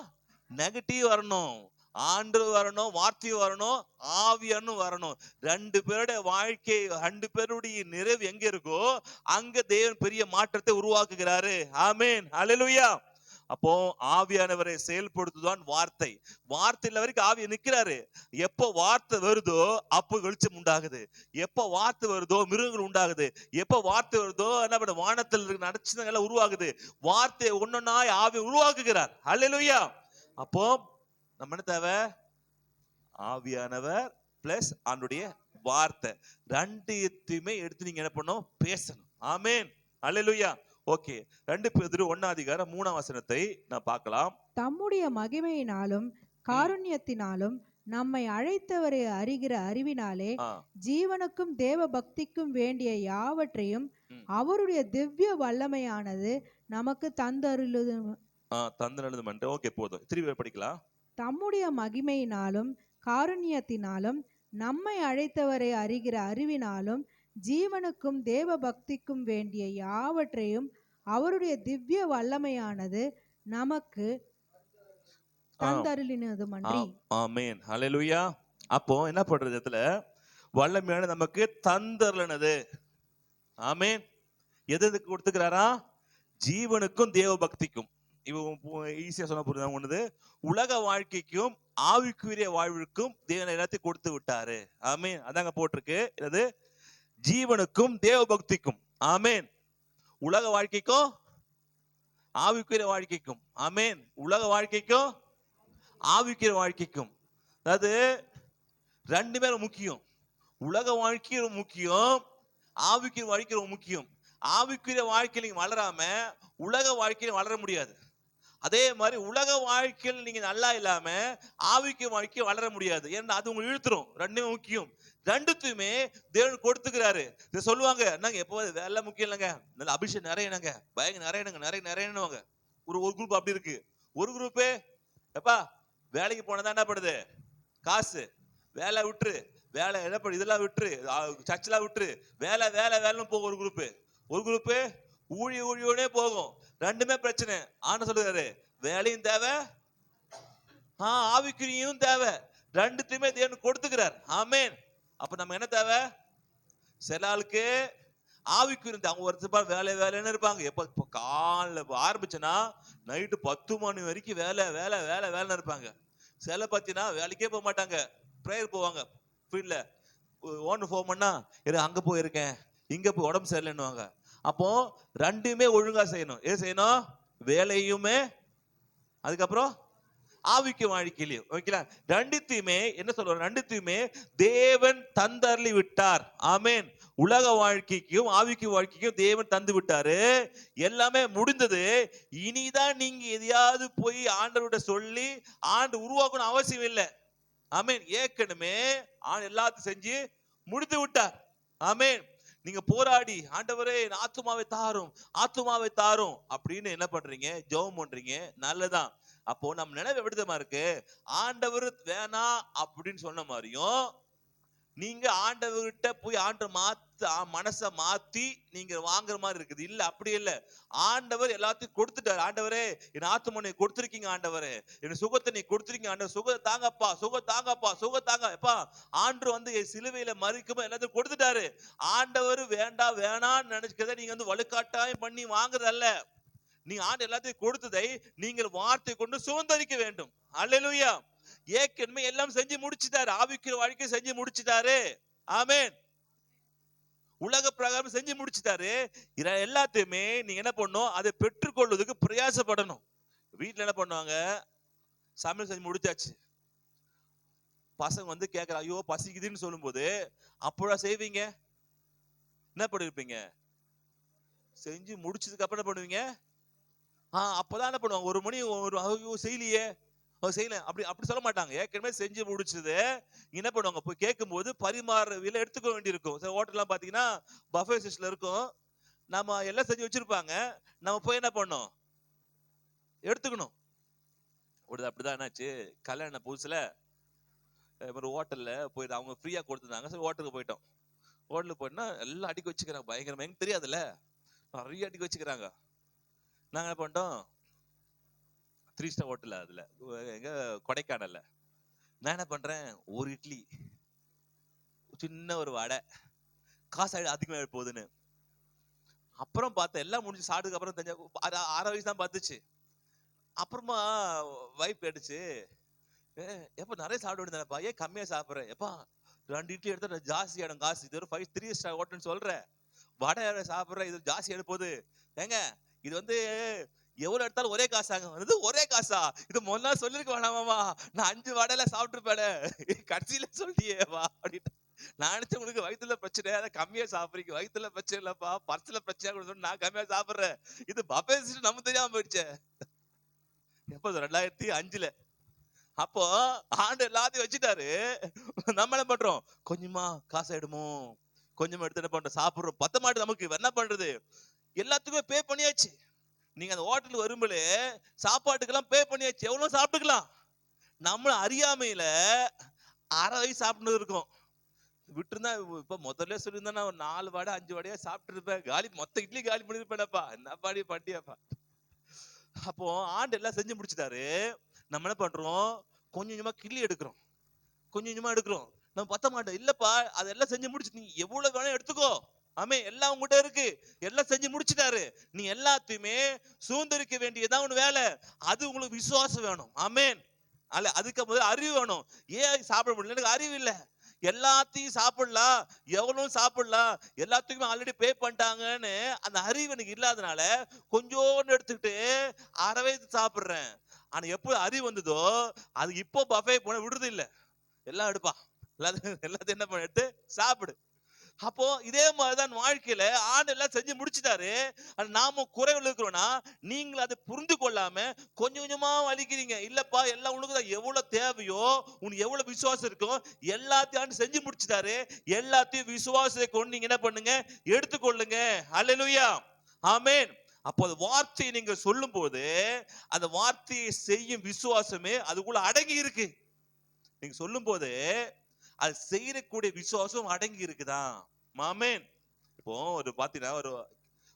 நெகட்டிவ் வரணும். ஆண்டு வரணும், வார்த்தை வரணும், ஆவியானும் வரணும். 2 பேருடைய வாழ்க்கை, 2 பேருடைய நிறைவு எங்க இருக்கோ அங்க தேவன் பெரிய மாற்றத்தை உருவாக்குகிறாரு. ஆமென். அல்லேலூயா. அப்போ ஆவியானவரை செயல்படுத்துதான் வார்த்தை. வார்த்தையில வரைக்கும் ஆவிய நிக்கிறாரு. எப்போ வார்த்தை வருதோ அப்போ வெளிச்சம் உண்டாகுது. எப்போ வார்த்தை வருதோ மிருகங்கள் உண்டாகுது. எப்போ வார்த்தை வருதோ என்ன பண்ண, வானத்தில் இருக்கிற நட்சத்திரங்கள் உருவாகுது. வார்த்தை ஒன்னொன்னாய் ஆவி உருவாக்குகிறார். அல்லேலூயா. அப்போ நம்ம என்ன தேவை? ஆவியானவர் பிளஸ் அவருடைய வார்த்தை, ரெண்டுத்தையுமே எடுத்து நீங்க என்ன பண்ணணும்? பேசணும். ஆமென். அல்லேலூயா. ஓகே. 2 பேதுரு 1:3 நான் பார்க்கலாம். தம்முடைய மகிமையினாலும் காருண்யத்தினாலும் நம்மை அழைத்தவரை அறிகிற அறிவினாலே ஜீவனுக்கும் தேவ பக்திக்கும் வேண்டிய யாவற்றையும் அவருடைய திவ்ய வல்லமையானது நமக்கு தந்தருளுது. ஓகே, போதும். திருப்பி படிக்கலாம். தம்முடைய மகிமையினாலும் காருண்யத்தினாலும் நம்மை அழைத்தவரை அறிகிற அறிவினாலும் ஜீவனுக்கும் தேவ பக்திக்கும் வேண்டிய யாவற்றையும் அவருடைய திவ்ய வல்லமையானது நமக்கு தந்தருளினதுமன்றி. ஆமென். ஹல்லேலூயா. அப்போ என்ன பண்றது? இடத்துல வல்லமையான நமக்கு தந்தருளினது. ஆமென். எதுக்கு கொடுத்துக்கிறாரா? ஜீவனுக்கும் தேவ பக்திக்கும். ஈஸியா சொன்ன புரியுதா? ஒண்ணுது, உலக வாழ்க்கைக்கும் ஆவிக்குரிய வாழ்வுக்கும் தேவன் எல்லாத்தையும் கொடுத்து விட்டாரு. ஆமென். அதாங்க போட்டிருக்கு. இது ஜீவனுக்கும் தேவ பக்திக்கும். ஆமென். உலக வாழ்க்கைக்கும் ஆவிக்குரிய வாழ்க்கைக்கும். ஆமென். உலக வாழ்க்கைக்கும் ஆவிக்குரிய வாழ்க்கைக்கும். அதாவது 2 பேரும் முக்கியம். உலக வாழ்க்கையும் முக்கியம், ஆவிக்குரிய வாழ்க்கை முக்கியம். ஆவிக்குரிய வாழ்க்கையில வளராம உலக வாழ்க்கையில வளர முடியாது. அதே மாதிரி உலக வாழ்க்கையில் நீங்க நல்லா இல்லாம ஆவிக்கு வாழ்க்கை வளர முடியாது. ஏன்னா அது உங்களுக்கு இழுத்துரும். ரெண்டுமே முக்கியம். ரெண்டுத்தையுமே தேவன் கொடுத்துக்கிறாரு. இதை சொல்லுவாங்க, என்னங்க எப்போ வேலை முக்கியம் இல்லைங்க, நல்ல அபிஷேகம் நிறையணுங்க, பயங்க நிறையணுங்க, நிறையணுவாங்க. ஒரு ஒரு குரூப் அப்படி இருக்கு. ஒரு குரூப்பு எப்பா வேலைக்கு போனதா என்ன பண்ணுது, காசு, வேலை விட்டுரு, வேலை என்ன பண்ணு, இதெல்லாம் விட்டுரு, சர்ச்செல்லாம் விட்டுரு, வேலை வேலை வேலைன்னு போகும் ஒரு குரூப்பு. ஒரு குரூப்பு ஊழியோடே போகும். ரெண்டுமே பிரச்சனை. ஆனா சொல்லுறாரு, வேலையும் தேவை, ஆவிக்குரியும் தேவை. ரெண்டுத்தையுமே தேவன் கொடுத்துக்கிறார். ஆமென். அப்ப நம்ம என்ன தேவை? சில ஆளுக்கு ஆவிக்குரிய அவங்க ஒரு வேலை வேலைன்னு இருப்பாங்க. எப்ப காலைல ஆரம்பிச்சுன்னா நைட்டு 10 மணி வரைக்கும் வேலை வேலை வேலை வேலைன்னு இருப்பாங்க. சில பார்த்தீங்கன்னா வேலைக்கே போக மாட்டாங்க, ப்ரேயர் போவாங்க. ஃபீல்ட்ல ஓன்னு ஃபோன் பண்ணா, அங்க போயிருக்கேன், இங்க போய் உடம்பு சரியில்லைன்னுவாங்க. அப்போ ரெண்டுமே ஒழுங்கா செய்யணும். ஏன் செய்யணும்? வேலையுமே, அதுக்கப்புறம் ஆவிக்கு வாழ்க்கையிலையும். ஓகேங்களா? ரெண்டுத்தையுமே என்ன சொல்றோம்? ரெண்டுத்தையுமே தேவன் தந்தருளி விட்டார். ஆமென். உலக வாழ்க்கைக்கும் ஆவிக்கு வாழ்க்கைக்கும் தேவன் தந்து விட்டாரு. எல்லாமே முடிந்தது. இனிதான் நீங்க எதையாவது போய் ஆண்டவர்கிட்ட சொல்லி ஆண்டு உருவாக்கணும் அவசியம் இல்லை. ஆமென். ஏற்கனவே எல்லாத்தையும் செஞ்சு முடித்து விட்டார். ஆமென். நீங்க போராடி ஆண்டவரே ஆத்துமாவை தாரும், ஆத்துமாவை தாரும் அப்படின்னு என்ன பண்றீங்க? ஜெபம் பண்றீங்க, நல்லதான். அப்போ நம்ம நினைவு விடுதமா இருக்கு. ஆண்டவர் வேணாம் அப்படின்னு சொன்ன மாதிரியும் நீங்க ஆண்டவர்கிட்ட போய் மனசை மாத்தி நீங்க வாங்குற மாதிரி இருக்குது. இல்ல, அப்படி இல்ல. ஆண்டவர் எல்லாத்தையும் கொடுத்துட்டாரு. ஆண்டவரே என் ஆத்துமனை கொடுத்திருக்கீங்க, ஆண்டவரே என் சுகத்தை நீ கொடுத்திருக்கீங்க, ஆண்டவர் சுகத்தை தாங்கப்பா, சுகத்தாங்கப்பா, சுகத்தாங்க. எப்பா ஆண்டு வந்து சிலுவையில மறிக்கும் எல்லாத்தையும் கொடுத்துட்டாரு. ஆண்டவர் வேண்டாம் வேணான்னு நினைக்கிறத நீங்க வந்து வலுக்காட்டாயம் பண்ணி வாங்குறதல்ல. நீ ஆண்டு எல்லாத்தையும் கொடுத்ததை நீங்கள் வார்த்தை கொண்டு சுதந்திரிக்க வேண்டும். அல்லேலூயா. ஏற்கனவே எல்லாம் செஞ்சு முடிச்சுட்டாரு. ஆவிக்குரிய வாழ்க்கை செஞ்சு முடிச்சுட்டாரு. ஆமென். உலக பிரகாரம் செஞ்சு முடிச்சுட்டாரு. எல்லாத்தையுமே நீங்க என்ன பண்ணணும்? அதை பெற்றுக்கொள்வதற்கு பிரயாசப்படணும். வீட்டுல என்ன பண்ணுவாங்க? சமையல் செஞ்சு முடிச்சாச்சு, பசங்க வந்து கேட்கற, ஐயோ பசிக்குதுன்னு சொல்லும் போது அப்படா செய்வீங்க? என்ன பண்ணிருப்பீங்க? செஞ்சு முடிச்சதுக்கு அப்புறம் என்ன பண்ணுவீங்க? அப்பதான் என்ன பண்ணுவாங்க? ஒரு மணி ஐயோ செய்யலையே, செய்யல, அப்படி அப்படி சொல்ல மாட்டாங்க. ஏற்கனவே செஞ்சு முடிச்சது என்ன பண்ணுவாங்க? போய் கேட்கும் போது பரிமாறவில எடுத்துக்க வேண்டியிருக்கும். சில ஹோட்டல்லாம் பாத்தீங்கன்னா பஃபே சிஸ்டம்ல இருக்கும். நம்ம எல்லாம் செஞ்சு வச்சிருப்பாங்க, நம்ம போய் என்ன பண்ணோம்? எடுத்துக்கணும். அப்படிதான் என்னாச்சு, கல்யாண புதுசுல ஒரு ஹோட்டல்ல போயிட்டு அவங்க ஃப்ரீயா கொடுத்துருந்தாங்க. சரி ஹோட்டலுக்கு போயிட்டோம். ஹோட்டலுக்கு போயிட்டோம்னா எல்லாம் அடிக்க வச்சுக்கிறாங்க, பயங்கரமா. எங்களுக்கு தெரியாதுல்ல, நிறைய அடிக்க வச்சுக்கிறாங்க. நாங்க என்ன பண்ணிட்டோம்? 3 ஸ்டார் ஹோட்டல், அதுல எங்க கொடைக்கானல்ல. நான் என்ன பண்றேன்? ஒரு இட்லி, சின்ன ஒரு வடை, காசு அதிகமா போகுதுன்னு. அப்புறம் பார்த்தேன், எல்லாம் முடிஞ்சு சாப்பிட்டதுக்கு அப்புறம் தெரிஞ்ச 6 வயசு தான் பார்த்துச்சு. அப்புறமா வைப் எடுச்சு, எப்ப நிறைய சாப்பிட வேண்டியதானப்பா, ஏன் கம்மியா சாப்பிடுறேன்? எப்பா 2 இட்லி எடுத்தா ஜாஸ்தி ஆயிடும் காசு, இது ஒரு 3 ஸ்டார் ஹோட்டல்னு சொல்றேன், வடை சாப்பிடுறேன், இது ஜாஸ்தி எடுப்போது. ஏங்க இது வந்து எவ்வளவு எடுத்தாலும் ஒரே காசாங்க. ஒரே காசா? இது முதல்ல சொல்லிருக்க வேணாமாமா, நான் 5 வடையில சாப்பிட்டுருப்பேன், கடைசியில சொல்லியேவா அப்படின்ட்டு. நான் நினைச்சேன் உங்களுக்கு வயிற்றுல பிரச்சனை, அதை கம்மியா சாப்பிடுறீங்க. வயிற்றுல பிரச்சனை இல்லப்பா, பர்ஸ்ல பிரச்சனை, நான் கம்மியா சாப்பிடுறேன். இது பஃபே சிஸ்டம் நம்ம தெரியாம போயிடுச்சே. எப்போ 2005ல. அப்போ ஆண்டு எல்லாத்தையும் வச்சுட்டாரு. நம்ம என்ன பண்றோம்? கொஞ்சமா காசு ஆயிடுமோ, கொஞ்சமா எடுத்து என்ன பண்றோம்? சாப்பிடுறோம். பத்த மாட்டு நமக்கு என்ன பண்றது? எல்லாத்துக்குமே பே பண்ணியாச்சு. நீங்க அந்த ஹோட்டலுக்கு வரும்போது சாப்பாட்டுக்கெல்லாம் பே பண்ணியாச்சு, எவ்வளவு சாப்பிட்டுக்கலாம். நம்மள அறியாமையில 1/2 வயசு சாப்பிட்டு இருக்கோம். விட்டுருந்தா இப்ப முதல்ல சொல்லியிருந்தா நான் 4 வடை 5 வடையா சாப்பிட்டு இருப்பேன், காலி மொத்த இட்லி காலி பண்ணிருப்பேனப்பா. என்ன பாடி பண்டியாப்பா. அப்போ ஆண்டு எல்லாம் செஞ்சு முடிச்சுட்டாரு. நம்ம என்ன பண்றோம்? கொஞ்சம் கொஞ்சமா கிள்ளி எடுக்கிறோம், கொஞ்சம் கொஞ்சமா எடுக்கிறோம். நம்ம பத்த மாட்டோம். இல்லப்பா அதெல்லாம் செஞ்சு முடிச்சு, நீ எவ்வளவு வேணா எடுத்துக்கோ, ஆமே எல்லாம் உங்ககிட்ட இருக்கு, எல்லாம் செஞ்சு முடிச்சுட்டாரு. நீ எல்லாத்தையுமே சுதந்திரிக்க வேண்டியதான் உன் வேலை. அது உங்களுக்கு விசுவாசம் வேணும். ஆமேன். அல்ல, அதுக்கு முதல்ல அறிவு வேணும். ஏன் சாப்பிட முடியல? எனக்கு அறிவு இல்லை. எல்லாத்தையும் சாப்பிடலாம், எவ்வளவு சாப்பிடலாம், எல்லாத்துக்குமே ஆல்ரெடி பே பண்ணிட்டாங்கன்னு அந்த அறிவு எனக்கு இல்லாதனால கொஞ்சோன்னு எடுத்துக்கிட்டு 1/2 வயசு சாப்பிடுறேன். ஆனா எப்போ அறிவு வந்ததோ அது இப்போ பஃபே போன விடுறது இல்லை. எல்லாம் எடுப்பா, எல்லாத்தையும் என்ன பண்ண எடுத்து சாப்பிடு. அப்போ இதே மாதிரிதான் வாழ்க்கையில ஆண்டெல்லாம் செஞ்சு முடிச்சிட்டாரு. நாம குறைவுல இருக்கிறோம்னா நீங்கள் அதை புரிந்து கொள்ளாம கொஞ்சம் கொஞ்சமா வலிக்கிறீங்க. இல்லப்பா எல்லாம் உனக்குதான், எவ்வளவு தேவையோ உனக்கு எவ்வளவு விசுவாசம் இருக்கும் எல்லாத்தையும் ஆண்டு செஞ்சு முடிச்சிட்டாரு. எல்லாத்தையும் விசுவாசத்தை கொண்டு நீங்க என்ன பண்ணுங்க, எடுத்துக்கொள்ளுங்க. அல்லேலூயா, ஆமென். அப்போ அந்த வார்த்தையை நீங்க சொல்லும் போது அந்த வார்த்தையை செய்யும் விசுவாசமே அதுக்குள்ள அடங்கி இருக்கு. நீங்க சொல்லும் போது அது செய்யக்கூடிய விசுவாசம் அடங்கி இருக்குதான். ஆமென். இப்போ ஒரு பாத்தீங்கன்னா ஒரு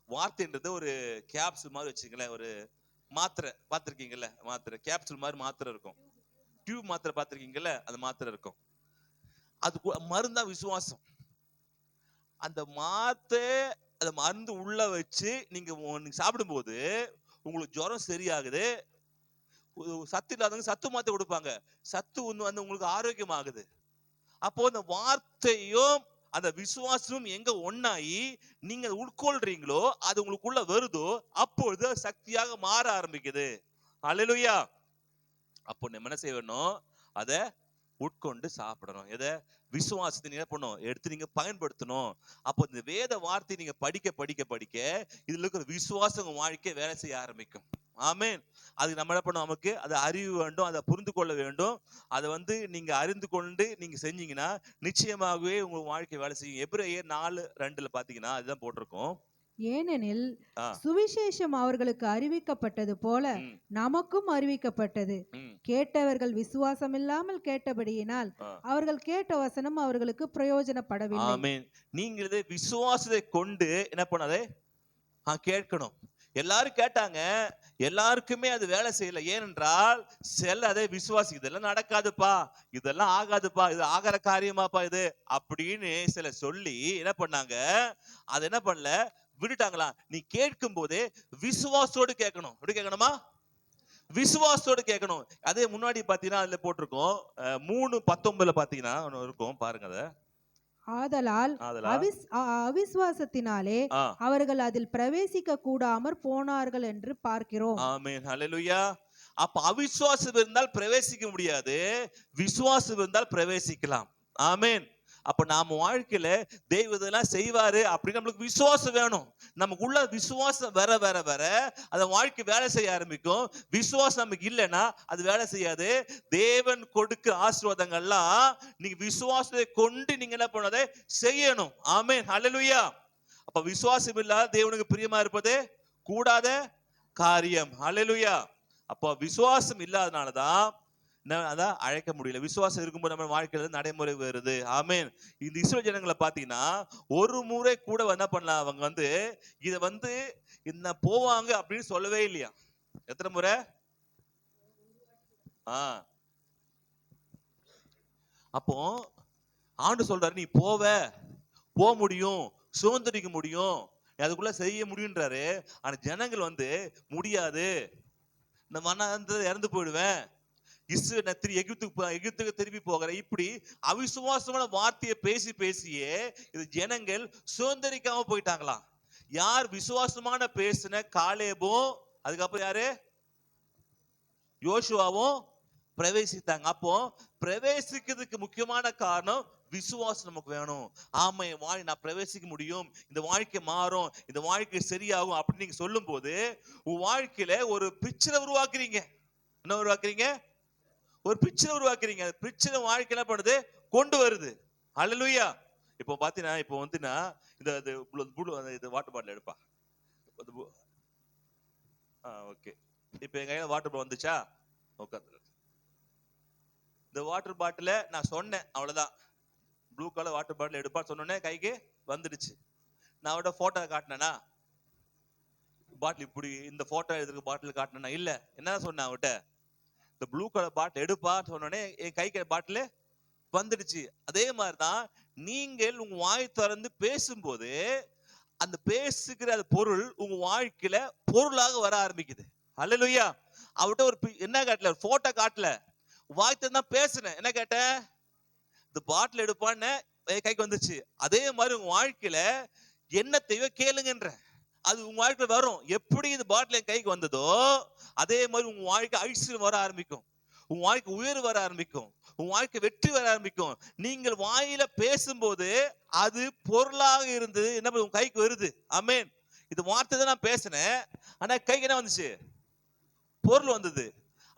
வார்த்தைன்றது ஒரு கேப்சூல் மாதிரி வச்சுங்களேன். ஒரு மாத்திரை பார்த்திருக்கீங்கல்ல, மாத்திரை கேப்சூல் மாதிரி மாத்திரை இருக்கும். டியூப் மாத்திரை பார்த்திருக்கீங்கல்ல, அது மாத்திரை இருக்கும். அது மருந்தா விசுவாசம். அந்த மாத்திரை அந்த மருந்து உள்ள வச்சு நீங்க சாப்பிடும்போது உங்களுக்கு ஜுரம் சரியாகுது. சத்து இல்லாதவங்க சத்து மாத்திரை கொடுப்பாங்க, சத்து வந்து உங்களுக்கு ஆரோக்கியம் ஆகுது. அப்போ அந்த வார்த்தையும் அந்த விசுவாசமும் எங்க ஒண்ணாயி நீங்க உட்கொள்றீங்களோ அது உங்களுக்குள்ள வருதோ அப்பொழுது சக்தியாக மாற ஆரம்பிக்குது. அல்லேலூயா. அப்போ நம்ம என்ன செய்யணும், அதை உட்கொண்டு சாப்பிடணும். எதை? விசுவாசத்தை என்ன பண்ணணும், எடுத்து நீங்க பயன்படுத்தணும். அப்போ இந்த வேத வார்த்தை நீங்க படிக்க படிக்க படிக்க இதுல இருக்கிற விசுவாசம் வாழ்க்கை வேலை செய்ய ஆரம்பிக்கும். ஆமென். அது நம்ம என்ன பண்ணணும், நமக்கு அதை அறிவு வேண்டும், அதை புரிந்து கொள்ள வேண்டும். அதை நீங்க அறிந்து கொண்டு நீங்க செஞ்சீங்கன்னா நிச்சயமாகவே உங்க வாழ்க்கை வேலை செய்யும். எபிரேயர் 4:2 பாத்தீங்கன்னா அதுதான் போட்டிருக்கோம். ஏனெனில் ஆ, சுவிசேஷம் அவர்களுக்கு அறிவிக்கப்பட்டது போல ம், நமக்கும் அறிவிக்கப்பட்டது. ம், கேட்டவர்கள் விசுவாசம் இல்லாமல் கேட்டபடியினால் ஆ. அவர்கள் கேட்ட வசனம் அவர்களுக்கு பிரயோஜனப்படவில்லை. ஆமென். நீங்கள் இதை விசுவாசத்தை கொண்டு என்ன பண்ணாதே கேட்கணும். எல்லாரும் கேட்டாங்க, எல்லாருக்குமே அது வேலை செய்யல. ஏனென்றால் சில அதை விசுவாசி, இதெல்லாம் நடக்காதுப்பா, இதெல்லாம் ஆகாதுப்பா, இது ஆகாத காரியமாப்பா இது அப்படின்னு சில சொல்லி என்ன பண்ணாங்க, அது என்ன பண்ணல, விட்டுட்டாங்களா. நீ கேட்கும் போதே விசுவாசத்தோடு கேட்கணும். எப்படி கேட்கணுமா? விசுவாசத்தோடு கேட்கணும். அதே முன்னாடி பாத்தீங்கன்னா அதுல போட்டிருக்கோம் 3:19 பாத்தீங்கன்னா ஒண்ணு இருக்கும் பாருங்க. அதை ஆதலால் அதெல்லாம் அவிசுவாசத்தினாலே ஆ, அவர்கள் அதில் பிரவேசிக்க கூடாமற் போனார்கள் என்று பார்க்கிறோம். ஆமென், ஹல்லேலூயா. அப்ப அவிசுவாசம் இருந்தால் பிரவேசிக்க முடியாது, விசுவாசம் இருந்தால் பிரவேசிக்கலாம். ஆமென். அப்ப நாம வாழ்க்கையில தெய்வம் இதெல்லாம் செய்வாரு அப்படின்னு நம்மளுக்கு விசுவாசம் வேணும். நமக்குள்ள விசுவாசம் வர வர வர அந்த வாழ்க்கை வேலை செய்ய ஆரம்பிக்கும். விசுவாசம் நமக்கு இல்லைன்னா அது வேலை செய்யாது. தேவன் கொடுக்கிற ஆசீர்வாதங்கள்லாம் நீங்க விசுவாசத்தை கொண்டு நீங்க என்ன பண்ணதை செய்யணும். ஆமென், ஹல்லேலூயா. அப்ப விசுவாசம் இல்லாத தேவனுக்கு பிரியமா இருப்பது கூடாத காரியம். ஹல்லேலூயா. அப்போ விசுவாசம் இல்லாதனாலதான் அதான் அழைக்க முடியல. விசுவாசம் இருக்கும்போது நம்ம வாழ்க்கையில நடைமுறை வருது. ஆமென். இந்த இஸ்ரவேல் ஜனங்களை பாத்தீங்கன்னா ஒரு முறை கூட என்ன பண்ணலாம், அவங்க இத இந்த போவாங்க அப்படின்னு சொல்லவே இல்லையா. எத்தனை முறை? அப்போ ஆண்டு சொல்றாரு, நீ போக முடியும், சுதந்திரிக்க முடியும், அதுக்குள்ள செய்ய முடியுன்றாரு. ஆனா ஜனங்கள் முடியாது, நான் இறந்து போயிடுவேன், எகிப்துக்கு திரும்பி போகிற இப்படி அவிசுவாசமான வார்த்தையை பேசி பேசியே இது ஜனங்கள் சுதந்திரிக்காம போயிட்டாங்களாம். யார் விசுவாசமான பேசின காலேபும் அதுக்கப்புறம் யாரு யோசுவாவும் பிரவேசித்தாங்க. அப்போ பிரவேசிக்கிறதுக்கு முக்கியமான காரணம் விசுவாசம் நமக்கு வேணும். ஆமை நான் பிரவேசிக்க முடியும், இந்த வாழ்க்கை மாறும், இந்த வாழ்க்கை சரியாகும் அப்படின்னு நீங்க சொல்லும் போது உன் வாழ்க்கையில ஒரு பிக்சரை உருவாக்குறீங்க. என்ன உருவாக்குறீங்க? ஒரு பிக்சரை உருவாக்குறீங்க. அந்த பிக்சரை வாழ்க்கை என்ன பண்ணுது, கொண்டு வருது. அல்லேலூயா. இப்போ பாத்தீங்கன்னா இப்போ இந்த வாட்டர் பாட்டில் எடுப்பா. ஓகே, இப்போ எங்க கையில வாட்டர் பாட்டில் வந்துச்சா, உட்காந்து இந்த வாட்டர் பாட்டில நான் சொன்னேன் அவ்வளவுதான், ப்ளூ கலர் வாட்டர் பாட்டில் எடுப்பா சொன்னோன்னே கைக்கு வந்துடுச்சு. நான் அவட போட்டோ காட்டினேனா, பாட்டில் இப்படி இந்த போட்டோ எடுத்துருக்கு பாட்டில் காட்டினா இல்ல. என்ன சொன்னேன் அவட்ட, இந்த ப்ளூ கலர் பாட்டில் எடுப்பா சொன்னோடனே என் கைக்கு பாட்டில் வந்துடுச்சு. அதே மாதிரிதான் நீங்கள் உங்க வாய் திறந்து பேசும்போது அந்த பேசுகிற அந்த பொருள் உங்க வாழ்க்கையில பொருளாக வர ஆரம்பிக்குது. அல்லேலூயா. அவட்ட ஒரு என்ன காட்டல, போட்டோ காட்டல, வாய் திறந்தா பேசுனேன். என்ன கேட்டேன், இந்த பாட்டில் எடுப்பான்னு கைக்கு வந்துச்சு. அதே மாதிரி உங்க வாழ்க்கையில என்ன தேவை கேளுங்கன்ற, அது உங்க வாழ்க்கையில வரும். எப்படி இந்த பாட்டில் கைக்கு வந்ததோ அதே மாதிரி உங்க வாழ்க்கை ஐஸ்வர்யம் வர ஆரம்பிக்கும். உன் வாழ்க்கை உயர்வு வர ஆரம்பிக்கும், உன் வாழ்க்கை வெற்றி வர ஆரம்பிக்கும். நீங்கள் வாயில பேசும்போது அது பொருளாக இருந்து என்ன உன் கைக்கு வருது. ஆமென். இது வார்த்தை தான் நான் பேசினேன், ஆனா கைக்கு என்ன வந்துச்சு? பொருள் வந்தது.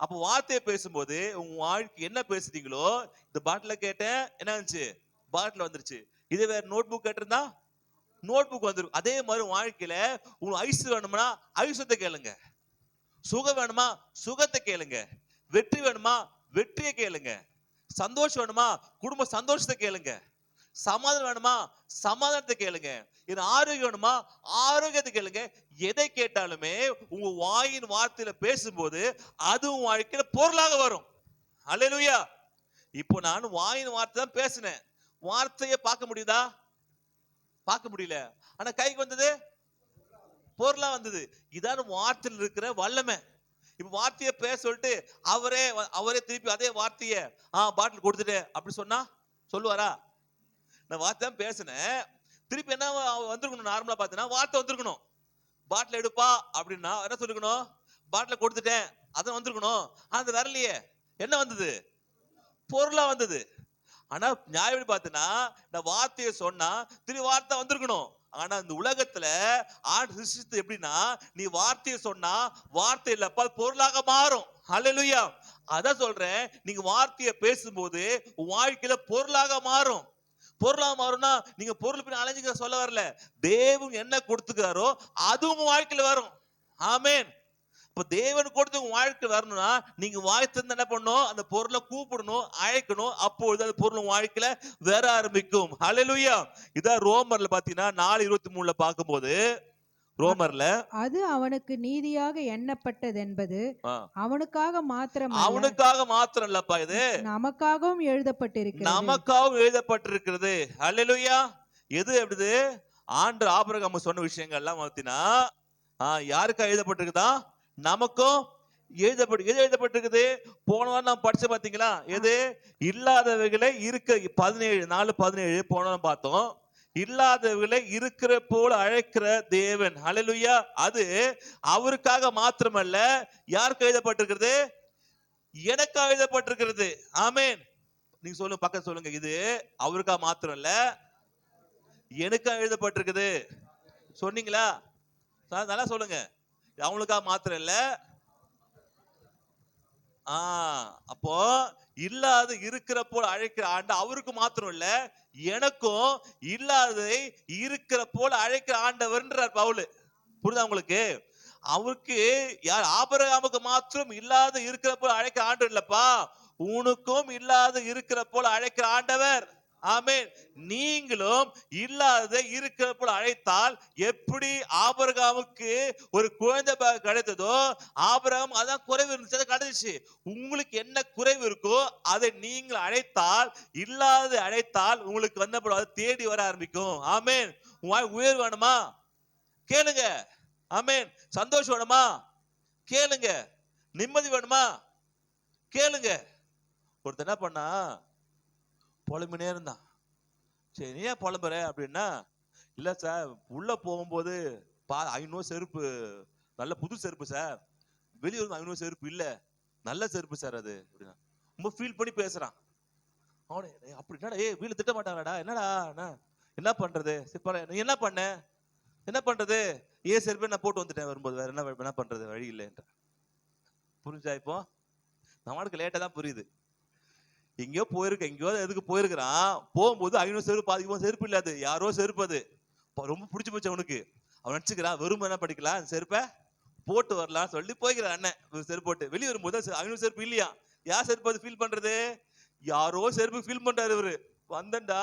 அப்போ வார்த்தையை பேசும்போது உங்க வாழ்க்கை என்ன பேசுறீங்களோ, இந்த பாட்டில கேட்டேன் என்ன வந்துச்சு? பாட்டில் வந்துருச்சு. இதே வேற நோட் புக் கேட்டிருந்தா நோட் புக் வந்துரும். அதே மாதிரி வாழ்க்கையில உங்களுக்கு ஐஸ் வேணும்னா ஐஸ்வத்தை கேளுங்க, சுகம் வேணுமா சுகத்தை கேளுங்க, வெற்றி வேணுமா வெற்றியை கேளுங்க, சந்தோஷம் வேணுமா குடும்ப சந்தோஷத்தை கேளுங்க, சமாதானம் வேணுமா சமாதானத்தை கேளுங்க, இது ஆரோக்கியம் வேணுமா ஆரோக்கியத்தை கேளுங்க. எதை கேட்டாலுமே உங்க வாயின் வார்த்தையில பேசும்போது அது உங்க வாழ்க்கையில பொருளாக வரும். அல்லேலூயா. இப்போ நான் வாயின் வார்த்தை தான் பேசினேன், வார்த்தையை பார்க்க முடியுதா? பார்க்க முடியல. ஆனா கைக்கு வந்தது பொருளா வந்தது. இதான் வார்த்தையில் இருக்கிற வல்லமை. இப்ப வார்த்தையை பேச சொல்லிட்டு அவரே திருப்பி அதே வார்த்தையை பாட்டில் கொடுத்துட்டு அப்படி சொன்னா சொல்லுவாரா? நான் வார்த்தை தான் பேசினேன், திருப்பி என்ன வந்திருக்கணும்? நார்மலா பார்த்தீங்கன்னா வார்த்தை வந்திருக்கணும். பாட்டில் எடுப்பா அப்படின்னா என்ன சொல்லிருக்கணும்? பாட்டில் கொடுத்துட்டேன் அதான் வந்திருக்கணும். அது வரலையே. என்ன வந்தது? பொருளா வந்தது. ஆனா நியாயம் பார்த்தீங்கன்னா இந்த வார்த்தையை சொன்னா திருப்பி வார்த்தை வந்திருக்கணும். ஆனா இந்த உலகத்துல ஆண்டு சிருஷ்டித்து எப்படின்னா, நீ வார்த்தையை சொன்னா வார்த்தை இல்லப்பா பொருளாக மாறும். அல்லேலூயா. அதான் சொல்றேன், நீங்க வார்த்தையை பேசும்போது உன் வாழ்க்கையில பொருளாக மாறும். பொருளாக மாறும்னா நீங்க பொருள் பின் அலைஞ்சுக்க சொல்ல வரல, தேவன் என்ன கொடுத்துக்கிறாரோ அதுவும் உங்க வாழ்க்கையில வரும். ஆமென். இப்ப தேவன் கொடுத்து உங்க வாழ்க்கை வரணும்னா நீங்க வாய் திறந்து என்ன பண்ணணும்? அந்த பொருளை கூப்பிடணும், அழைக்கணும். அப்பொழுது அந்த பொருள் உங்க வாழ்க்கையில வர ஆரம்பிக்கும். ஹல்லேலூயா. இதான் ரோமர்ல பாத்தீங்கன்னா 4:23 பார்க்கும்போது, ரோமர்ல அது அவனுக்கு நீதியாக எண்ணப்பட்டதென்பது அவனுக்காக மாத்திரமல்ல, அவனுக்காக மாத்திரம் இல்லப்பா, இது நமக்காகவும் எழுதப்பட்டிருக்கிறது. நமக்காகவும் எழுதப்பட்டிருக்கிறது. ஹல்லேலூயா. எது எப்படி? ஆண்டவர் ஆபிரகாம் சொன்ன விஷயங்கள் எல்லாம் பார்த்தீங்கன்னா யாருக்கா எழுதப்பட்டிருக்குதா? நமக்கும் எழுதப்பட்டிருக்குது. போன வாரம் நாம் படிச்ச பாத்தீங்களா? எது? இல்லாதவைகளை இருக்க 17:4-17 போன வாரம் பார்த்தோம். இல்லாதவைகளை இருக்கிற போல அழைக்கிற தேவன். ஹல்லேலூயா. அது அவருக்காக மாத்திரமல்ல, யாருக்கு எழுதப்பட்டிருக்கிறது? எனக்காக எழுதப்பட்டிருக்கிறது. ஆமென். நீங்க சொல்லுங்க, பக்கத்துல சொல்லுங்க, இது அவருக்காக மாத்திரம் இல்ல எனக்காக எழுதப்பட்டிருக்குது. சொன்னீங்களா? நல்லா சொல்லுங்க. அவங்களுக்காக மாத்திரம் இல்ல. அப்போ இல்லாத இருக்கிற போல அழைக்கிற ஆண்டு அவருக்கு மாத்திரம் இல்ல, எனக்கும் இல்லாததை இருக்கிற போல அழைக்கிற ஆண்டவர்ன்றார் பவுல். புரியுதா உங்களுக்கு? அவருக்கு யார்? ஆபிரகாமுக்கு மாத்திரம் இல்லாத இருக்கிற போல அழைக்கிற ஆண்டவர் இல்லப்பா, உனக்கும் இல்லாத இருக்கிற போல அழைக்கிற ஆண்டவர். ஆமென். நீங்களும் இல்லாத இருக்கிற போல அழைத்தால் எப்படி ஆபிரகாமுக்கு ஒரு குழந்தை கிடைத்ததோ, ஆபிரகாம் அதான் குறைவு இருந்துச்சு, கிடைச்சிச்சு. உங்களுக்கு என்ன குறைவு இருக்கோ அதை நீங்கள் அழைத்தால், இல்லாத அழைத்தால் உங்களுக்கு வந்த தேடி வர ஆரம்பிக்கும். ஆமென். உயர்வு வேணுமா? கேளுங்க. ஆமென். சந்தோஷம் வேணுமா? கேளுங்க. நிம்மதி வேணுமா? கேளுங்க. ஒருத்தர் என்ன பண்ணா, புலம்பினே இருந்தான். சரி நீ ஏன் புலம்புற அப்படின்னா, இல்ல சார் உள்ள போகும்போது 500 செருப்பு, நல்ல புது செருப்பு சார், வெளியே 500 செருப்பு இல்ல, நல்ல செருப்பு சார் அது அப்படின்னா. ரொம்ப ஃபீல் பண்ணி பேசுறான். அவனே அப்படி என்னடா வீட்டுல திட்ட மாட்டாங்கடா, என்னடா என்ன பண்றது? நீ என்ன பண்ண? என்ன பண்றது? ஏன் செருப்பே நான் போட்டு வந்துட்டேன் வரும்போது, வேற என்ன பண்றது, வழி இல்லைன்ற. புரிஞ்சா? இப்போ நம்மளுக்கு லேட்டா தான் புரியுது. எங்கேயோ எதுக்கு போயிருக்கிறான், போகும்போது 500 செருப்பு, பாதிக்கும் செருப்பு இல்லாது, யாரோ செருப்பு, அது ரொம்ப பிடிச்சு போச்சு அவனுக்கு. அவன் நினைச்சுக்கிறான் வெறும் என்ன படிக்கலாம், செருப்பை போட்டு வரலாம் சொல்லி போய்க்கிறான். அண்ணன் செருப்பு போட்டு வெளியே வரும்போது 500 செருப்பு இல்லையா. யார் செருப்பு அது ஃபீல் பண்றது? யாரோ செருப்பு ஃபீல் பண்றாரு இவரு. வந்தண்டா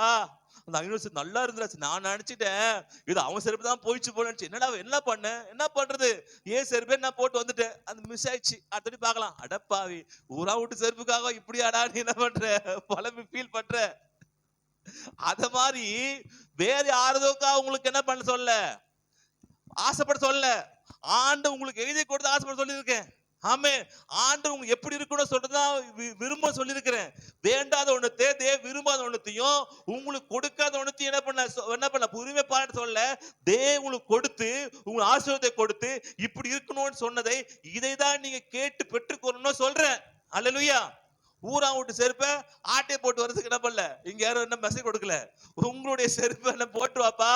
அந்த 500 செருப்பு நல்லா இருந்துச்சு, நான் நினைச்சிட்டேன் இது அவன் செருப்பு தான் போயிடுச்சு போல நினைச்சு. என்னடா என்ன பண்ண? என்ன பண்றது, ஏன் செருப்பே நான் போட்டு வந்துட்டேன், அது மிஸ் ஆயிடுச்சு, அடுத்தடி பார்க்கலாம். அடப்பாவி, ஊரா விட்டு செருப்புக்காக இப்படி அடா நீ என்ன பண்ற, பழம்பி ஃபீல் பண்ற. அத மாதிரி வேற யாரதோக்காக உங்களுக்கு என்ன பண்ண சொல்ல, ஆசைப்பட சொல்ல, ஆண்டு உங்களுக்கு எழுதி கொடுத்து ஆசைப்பட சொல்லி இருக்கேன். ஆமே. ஆண்டு உங்களுக்கு எப்படி இருக்கணும் சொல்றதுதான் விரும்ப சொல்லியிருக்கிறேன். வேண்டாத ஒண்ணு விரும்பாத ஒண்ணத்தையும் உங்களுக்கு கொடுக்காத ஒண்ணத்தையும் என்ன பண்ண உரிமை பாராட்ட சொல்ல, உங்களுக்கு கொடுத்து உங்களுக்கு ஆசீர்வாதத்தை கொடுத்து இப்படி இருக்கணும்னு சொன்னதை இதை தான் நீங்க கேட்டு பெற்றுக்கொள்ளணும் சொல்றேன். அல்லேலூயா. ஊரா விட்டு செருப்பை ஆட்டை போட்டு வரதுக்கு என்ன பண்ணல, இங்க யாரும் என்ன மெசேஜ் கொடுக்கல. உங்களுடைய செருப்பு என்ன போட்டு வாப்பா,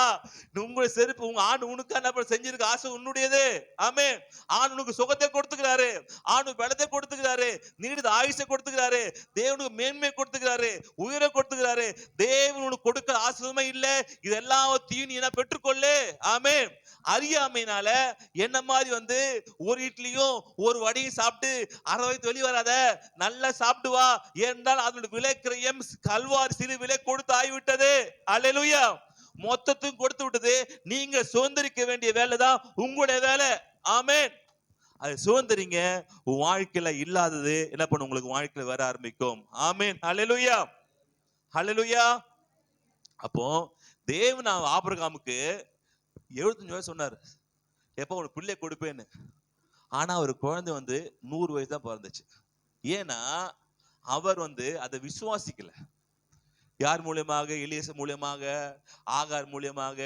உங்களுடைய செருப்பு உங்க ஆண்டு உனக்கு என்ன செஞ்சிருக்க ஆசை உன்னுடையது. ஆமென். ஆண்டு உனக்கு சுகத்தை கொடுத்துக்கிறாரு, ஆண்டு பலத்தை கொடுத்துக்கிறாரு, நீடித ஆயுசை கொடுத்துக்கிறாரு, தேவனுக்கு மேன்மை கொடுத்துக்கிறாரு, உயிரை கொடுத்துக்கிறாரு. தேவன் உனக்கு கொடுக்க ஆசிரமே இல்ல, இது எல்லாத்தையும் நீ என்ன பெற்றுக்கொள்ளு. ஆமென். அறியாமையினால என்ன மாதிரி ஒரு இட்லியும் ஒரு வடையும் சாப்பிட்டு அரை வயிற்று வெளியே வராத, நல்லா சாப்பிட்டு வா, ஏனென்றால் அதனுடைய விலை கிரயம் கல்வாரி சிறு விலை கொடுத்து ஆகிவிட்டது. அல்லேலூயா. மொத்தத்தும் கொடுத்து விட்டது. நீங்க சுதந்திரிக்க வேண்டிய வேலை தான் உங்களுடைய வேலை. ஆமென். அது சுதந்திரிங்க. உன் வாழ்க்கையில இல்லாதது என்ன பண்ணும், உங்களுக்கு வாழ்க்கையில வர ஆரம்பிக்கும். ஆமென். அல்லேலூயா. அல்லேலூயா. அப்போ தேவன் ஆபிரகாமுக்கு 75 வயசு சொன்னாரு, எப்ப உனக்கு பிள்ளை கொடுப்பேன்னு. ஆனா ஒரு குழந்தை 100 வயசு தான் பிறந்துச்சு. ஏன்னா அவர் அதை விசுவாசிக்கல. யார் மூலியமாக? எலியேசர் மூலியமாக, ஆகார் மூலியமாக,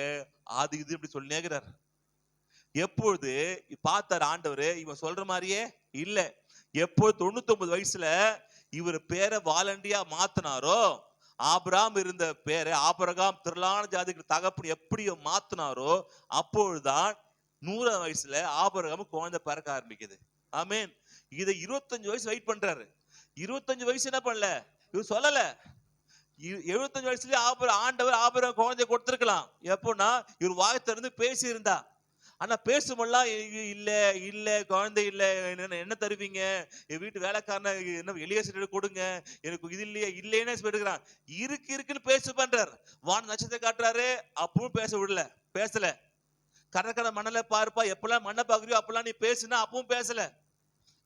அது இது இப்படி சொல்லி நேர்கிறார். எப்பொழுது பார்த்தார் ஆண்டவர், இவன் சொல்ற மாதிரியே இல்ல. எப்போ 99 வயசுல இவர் பேரை வாலண்டியா மாத்தினாரோ, ஆபிரகாம் இருந்த பேரை ஆபிரகாம் திரளான ஜாதிக்கு தகப்பன் எப்படி மாத்தினாரோ, அப்பொழுதுதான் 100 வயசுல ஆபிரகாம் குழந்தை பிறக்க ஆரம்பிக்குது. ஆமென். இதை 25 வயசு வெயிட் பண்றாரு. 25 வயசு என்ன பண்ணல, இவர் சொல்லல. 75 வயசுலயே ஆண்டவர் ஆபிரகாம் குழந்தை கொடுத்திருக்கலாம். எப்போன்னா இவர் வாய் திறந்து பேசி இருந்தா. ஆனா பேசும்போதெல்லாம் இல்ல இல்ல குழந்தை இல்ல, என்ன தருவீங்க, என் வீட்டு வேலைக்காரன என்ன எலியேசர் கொடுங்க, எனக்கு இது இல்லையே இல்லைன்னே சொல்லிருக்கிறான். இருக்குன்னு பேச பண்றாரு. வான நட்சத்திரத்தை காட்டுறாரு, அப்பவும் பேச விடல, பேசல. கடற்கரை மணலை பார்ப்பா, எப்பெல்லாம் மண்ணை பாக்குறியோ அப்பெல்லாம் நீ பேசுனா, அப்பவும் பேசல.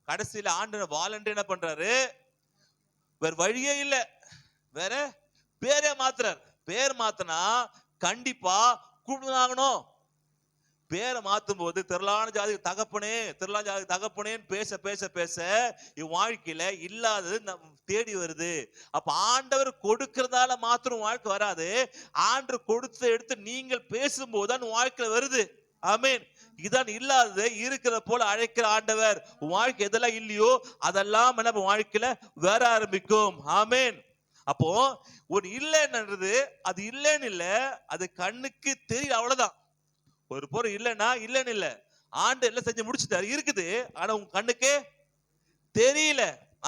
கடைசியில ஆண்டவர் வாலண்டர் என்ன பண்றாரு, வேற வழியே இல்ல, வேற பேரே மாத்துறார். பேர் மாத்தினா கண்டிப்பா கூப்பிடுவாங்கணும். பேரை மாத்தும் போது திரளான ஜாதி தகப்பனே, திரளான ஜாதி தகப்பனேன்னு பேச பேச பேச என் வாழ்க்கையில இல்லாதது தேடி வருது. அப்ப ஆண்டவர் கொடுக்கறதால மாத்திரம் வாழ்க்கை வராது, ஆண்டவர் கொடுத்து எடுத்து நீங்கள் பேசும்போது தான் வாழ்க்கையில வருது. ஆமென். இதான் இல்லாதது இருக்கிற போல அழைக்கிற ஆண்டவர். வாழ்க்கை எதெல்லாம் இல்லையோ அதெல்லாம் நம்ம வாழ்க்கையில வர ஆரம்பிக்கும். ஆமென். அப்போ ஒரு இல்லைன்றது அது இல்லைன்னு இல்ல, அது கண்ணுக்கு தெரியல, அவ்வளவுதான். ஒரு பொருள் இல்லைன்னா இல்லைன்னு இல்ல, ஆண்டு எல்லாம் செஞ்சு முடிச்சுட்டாரு, இருக்குது, ஆனா உங்க கண்ணுக்கே தெரியல.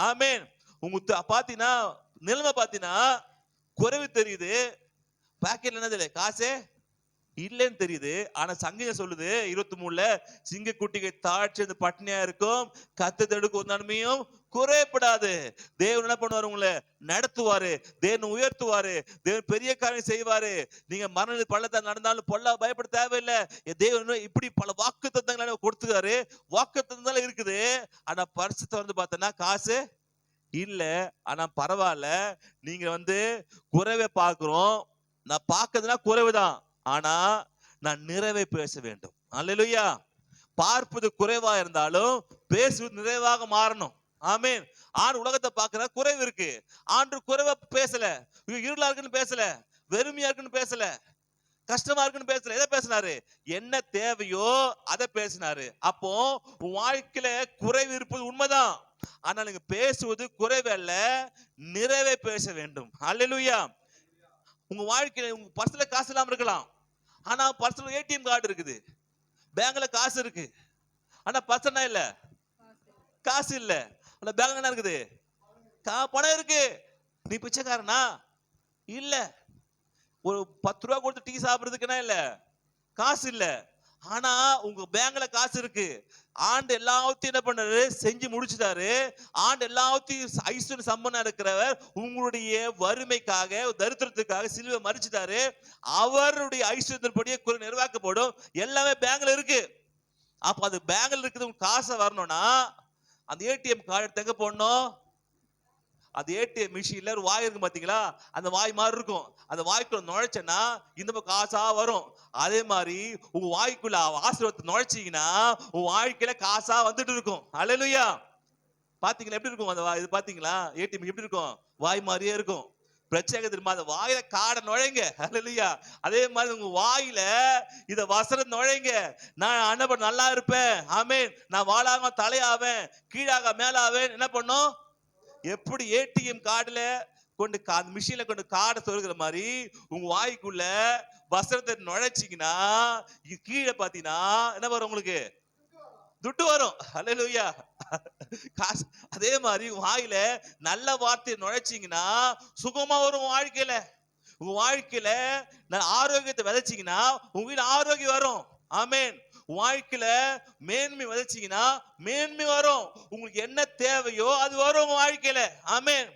ஆமென். உங்க பாத்தீங்கன்னா நிலைமை பாத்தீங்கன்னா குறைவு தெரியுது, பாக்கெட்ல என்னது இல்லை, காசே இல்லைன்னு தெரியுது. ஆனா சங்கீதம் சொல்லுது 23ல, சிங்க குட்டிகை தாழ்ச்சி அந்த பட்டினியா இருக்கும், கத்ததெடுக்கு ஒரு நன்மையும் குறையப்படாது. தேவன் என்ன பண்ணுவாரு, உங்களை நடத்துவாரு, தேவன் உயர்த்துவாரு, தேவன் பெரிய காரியம் செய்வாரு. நீங்க மரண பள்ளத்தை நடந்தாலும் பொல்லா பயப்பட தேவையில்லை. தேவன் இப்படி பல வாக்கு தத்தங்களை கொடுத்துக்காரு. வாக்கு தத்தம் இருக்குது, ஆனா பரிசுத்த பார்த்தோன்னா காசு இல்ல. ஆனா பரவாயில்ல, நீங்க குறைவை பார்க்கிறோம், நான் பார்க்கறதுனா குறைவுதான், ஆனா நான் நிறைவை பேச வேண்டும். அல்லேலூயா. பார்ப்பது குறைவா இருந்தாலும் பேசுவது நிறைவாக மாறணும். ஆமென். உலகத்தை பார்க்கிற குறைவு இருக்கு, ஆண்டு குறைவா பேசல, இருளா இருக்குன்னு பேசல, வெறுமையா இருக்குன்னு பேசல, கஷ்டமா இருக்குன்னு பேசல. எதை பேசினாரு, என்ன தேவையோ அதை பேசினாரு. அப்போ வாழ்க்கையில குறைவு இருப்பது உண்மைதான், ஆனால் நீங்க பேசுவது குறைவு அல்ல, நிறைவே பேச வேண்டும். அல்லேலூயா. உங்க வாழ்க்கையில உங்க பர்ஸ்ல காசு இல்லாம இருக்கலாம், ஆனா பர்ஸ்ல ஏடிஎம் கார்டு இருக்குது, பேங்க்ல காசு இருக்கு, ஆனா பர்ஸ்னா இல்ல, காசு இல்ல. ஆனா பேங்க்ல என்ன இருக்குது, பணம் இருக்கு. நீ பிச்சைக்காரனா இல்ல. ஒரு 10 ரூபா கொடுத்து டீ சாப்பிடுறதுக்குன்னா இல்ல, காசு இல்ல, ஆனா உங்க பேங்க்ல காசு இருக்கு. ஆண்டு எல்லாத்தையும் என்ன பண்ணாரு, செஞ்சு முடிச்சுட்டாரு. ஆண்டு எல்லாத்தையும் ஐஸ்வர்ய சம்பன்னா இருக்கிறவர் உங்களுடைய வறுமைக்காக தரித்திரத்துக்காக சிலுவை மறிச்சிட்டாரு. அவருடைய ஐஸ்வர்யத்தின்படியே குறை நிறைவாக்கப்படும். எல்லாமே பேங்க்ல இருக்கு. அப்ப அது பேங்க்ல இருக்குது. உங்களுக்கு காசை வரணும்னா அந்த ஏடிஎம் கார்டு எங்க போடணும், அது ஏடிஎம் மிஷின்ல ஒரு வாய் இருக்கு பாத்தீங்களா, அந்த வாய் மாதிரி இருக்கும். அந்த வாய்க்குள்ள நுழைச்சேன்னா இந்த பக்கம் காசா வரும். அதே மாதிரி உங்க வாய்க்குள்ள ஆசீர்வாதத்தை நுழைச்சீங்கன்னா உங்க வாழ்க்கையில காசா வந்துட்டு இருக்கும். அல்லேலூயா. பாத்தீங்களா எப்படி இருக்கும் அந்த இது, பாத்தீங்களா ஏடிஎம் எப்படி இருக்கும், வாய் மாதிரியே இருக்கும். பிரச்சனை தெரியுமா, அந்த வாயில காடை நுழைங்க. அல்லேலூயா. அதே மாதிரி உங்க வாயில இத வசனம் நுழைங்க. நான் அண்ணன் நல்லா இருப்பேன், ஆமென், நான் வாழாம தலையாவேன், கீழாக மேலாவேன், என்ன பண்ணும், எப்படி ஏடிஎம் கார்டுல கொண்டு மிஷின்ல கொண்டு கார்டை சொருகிற மாதிரி உங்க வாய்க்குள்ள வஸ்திரத்தை நுழைச்சிங்கன்னா கீழே பாத்தீங்கன்னா என்ன வரும்? உங்களுக்கு துட்டு வரும். அல்லேலூயா. காசு. அதே மாதிரி வாயில நல்ல வார்த்தையை நுழைச்சிங்கன்னா சுகமா வரும். வாழ்க்கையில உங்க வாழ்க்கையில ஆரோக்கியத்தை விதைச்சீங்கன்னா உங்க வீடு ஆரோக்கியம் வரும். ஆமேன். வாழ்க்கையில மேன்மை விதைச்சீங்கன்னா மேன்மை வரும். உங்களுக்கு என்ன தேவையோ அது வரும் உங்க வாழ்க்கையில. ஆமேன்.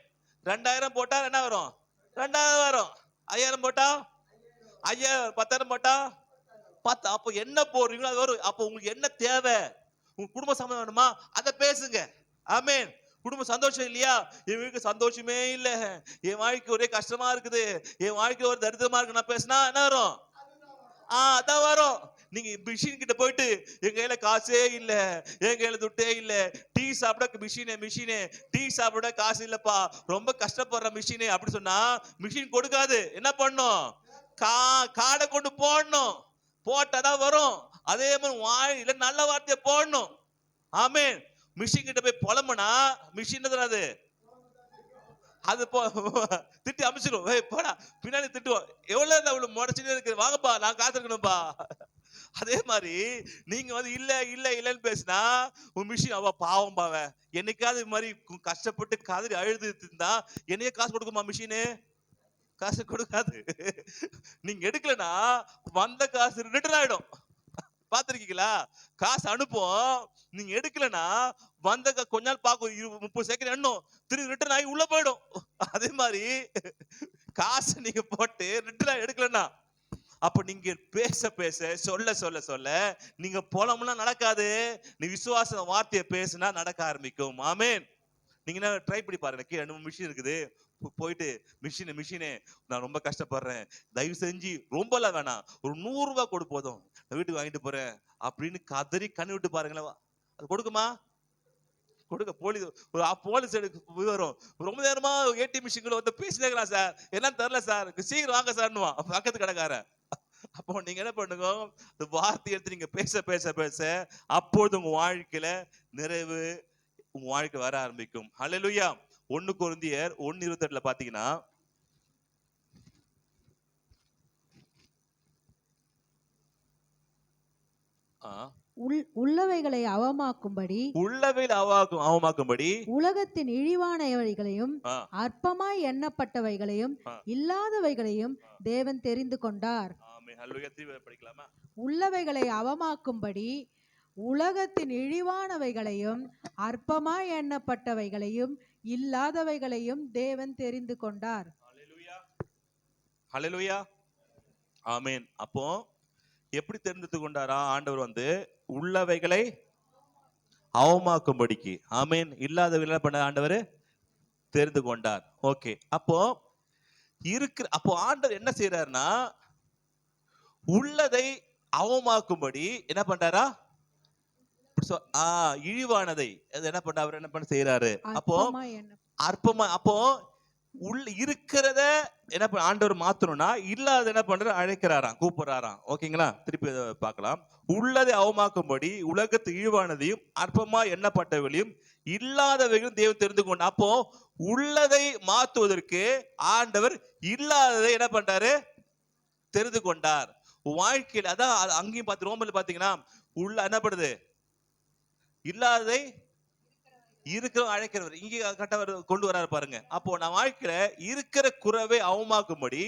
2000 போட்டா என்ன வரும்? 2000 வரும். 5000 போட்டா 5000, 10,000 போட்டா 10. அப்போ என்ன போடுறீங்களோ அது வரும். அப்போ உங்களுக்கு என்ன தேவை? உங்க குடும்ப சம்பந்தம் வேணுமா? அதை பேசுங்க. ஆமேன். குடும்ப சந்தோஷம் இல்லையா? என் வீட்டுக்கு சந்தோஷமே இல்ல, என் வாழ்க்கை ஒரே கஷ்டமா இருக்குது, என் வாழ்க்கை ஒரு தரித்திரமா இருக்கு, நான் பேசினா என்ன வரும்? அதான் வரும். நீங்க மிஷின் கிட்ட போயிட்டு என் கையில காசே இல்ல, என் கையில துட்டே இல்ல, டீ சாப்பிட மிஷினே டீ சாப்பிட காசு இல்லப்பா, ரொம்ப கஷ்டப்படுற மிஷினே அப்படி சொன்னா மிஷின் கொடுக்காது. என்ன பண்ணும்? காடை கொண்டு போடணும். போட்டாதான் வரும். அதே மாதிரி வாயில நல்ல வார்த்தையை போடணும். ஆமேன். மிஷின் கிட்ட போய் புலம்புனா மிஷின் அது திட்டி அமைச்சிடும். போடா பின்னாடி திட்டுவோம். எவ்வளவு முறைச்சுட்டே இருக்கு, வாங்கப்பா நான் காத்திருக்கணும்பா. அதே மாதிரி நீங்க வந்து இல்ல இல்ல இல்லன்னு பேசினா உன் மிஷின் அவ பாவம் பாவ என்னைக்காவது இது மாதிரி கஷ்டப்பட்டு கதறி அழுது இருந்தா என்னையே காசு கொடுக்குமா? மிஷினு காசு கொடுக்காது. நீங்க எடுக்கலன்னா வந்த காசு ரிட்டர்ன் ஆயிடும். பாத்திருக்கீங்களா? காசு அனுப்பும், நீங்க எடுக்கலன்னா வந்த கொஞ்ச நாள் பார்க்கும், 30 செகண்ட் எண்ணும், திரும்பி ரிட்டர்ன் ஆகி உள்ள போயிடும். அதே மாதிரி காசு நீங்க போட்டு ரிட்டர்ன் எடுக்கலன்னா அப்ப நீங்க பேச பேச சொல்ல சொல்ல சொல்ல நீங்க போனோம்னா நடக்காது. நீ விசுவாச வார்த்தையை பேசினா நடக்க ஆரம்பிக்கும். ஆமேன். நீங்க ட்ரை பண்ணி பாருங்க. கீழே 2 மிஷின் இருக்குது. போயிட்டு மிஷினே நான் ரொம்ப கஷ்டப்படுறேன், தயவு செஞ்சு ரொம்பலாம் வேணாம், ஒரு 100 ரூபாய் கொடு போதும், வீட்டுக்கு வாங்கிட்டு போறேன் அப்படின்னு கதறி கண்ணு விட்டு பாருங்களேன். அது கொடுக்குமா? கொடுக்க போலீஸ் வரும். ரொம்ப நேரமா ஏடிஎம் மிஷின்ல வந்து பேசினேங்கிறான் சார், என்னன்னு தெரியல சார், சீக்கிரம் வாங்க சார்னுவா பக்கத்து கடைக்காரன். அப்போ நீங்க என்ன பண்ணுங்க, இந்த வார்த்தை எடுத்து நீங்க பேச பேச பேச அப்பொழுது உங்க வாழ்க்கையில நிறைவு உங்க வாழ்க்கை வர ஆரம்பிக்கும். ஹல்லேலூயா. 1 கொரிந்தியர் 1:28 பாத்தீங்கன்னா உள்ளவைகளை அவமாக்கும்படி உலகத்தின் இழிவானவைகளையும் அற்பமாய் எண்ணப்பட்டவைகளையும் இல்லாதவைகளையும் தேவன் தெரிந்து கொண்டார். உள்ளவைகளை அவமாக்கும்படி உலகத்தின் இழிவானவைகளையும் அற்பமாய் எண்ணப்பட்டவைகளையும் இல்லாதவைகளையும் தேவன் தெரிந்து கொண்டார். ஹல்லேலூயா. ஆமென். அப்போ எப்படி தெரிந்து கொண்டாரா? ஆண்டவர் வந்து உள்ளவைகளை அவமாக்கும்படிக்கு. ஆமென். இல்லாதவைகளை பண்ண ஆண்டவர் தெரிந்து கொண்டார். ஓகே. அப்போ ஆண்டவர் என்ன செய்யறாருன்னா உள்ளதை அவமாக்கும்படி என்ன பண்றாரா? இழிவானதை என்ன பண்ண அவர் என்ன பண்ண செய்யறாரு? அப்போ அற்பமா, அப்போ இருக்கிறத என்ன ஆண்டவர் மாத்தணும்னா இல்லாத என்ன பண்ற அழைக்கிறாராம், கூப்பிடுறாராம். ஓகேங்களா? திருப்பி பார்க்கலாம். உள்ளதை அவமாக்கும்படி உலகத்து இழிவானதையும் அற்பமா எண்ணப்பட்டவைகளையும் இல்லாதவைகளும் தேவன் தெரிந்து கொண்டார். அப்போ உள்ளதை மாத்துவதற்கு ஆண்டவர் இல்லாததை என்ன பண்றாரு? தெரிந்து கொண்டார். வாழ்க்கையில் அதான் அங்கேயும் பார்த்து ரோமர்ல பாத்தீங்கன்னா உள்ள என்ன பண்ணுது? இல்லாததை இருக்கிற அழைக்கிறவர். இங்கே கட்டவர் கொண்டு வராரு பாருங்க. அப்போ நான் வாழ்க்கையில இருக்கிற குறைவை அவமாக்கும்படி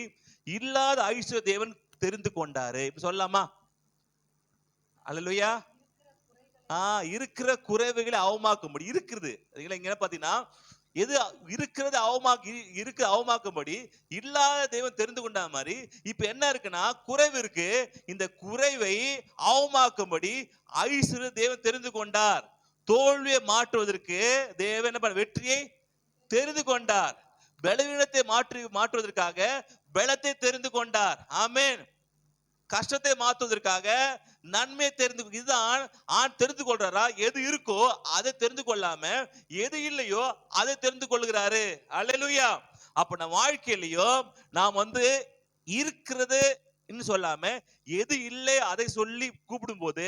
இல்லாத ஐஸ்வர்ய தேவன் தெரிந்து கொண்டாரு. இப்ப சொல்லலாமா? அல்லேலூயா. இருக்கிற குறைவுகளை அவமாக்கும்படி இருக்கிறது. இங்க பாத்தீங்கன்னா எது இருக்கிறது அவமாக்கும்படி இல்லாத தேவன் தெரிந்து கொண்ட மாதிரி இப்ப என்ன இருக்குன்னா குறைவு இருக்கு. இந்த குறைவை அவமாக்கும்படி ஐஸ்வர்ய தேவன் தெரிந்து கொண்டார். தோல்வியை மாற்றுவதற்கு தேவன் என்ன பண்ண? வெற்றியை தெரிந்து கொண்டார். பலவீனத்தை மாற்றுவதற்காக பலத்தை தெரிந்து கொண்டார். ஆமென். கஷ்டத்தை மாற்றுவதற்காக நன்மையை இதுதான் தெரிந்து கொள்றாரா? எது இருக்கோ அதை தெரிந்து கொள்ளாம எது இல்லையோ அதை தெரிந்து கொள்கிறாரு. அல்லேலூயா. அப்ப நம்ம வாழ்க்கையிலையும் நாம் வந்து இருக்கிறது சொல்லாம எது இல்லை அதை சொல்லி கூப்பிடும் போது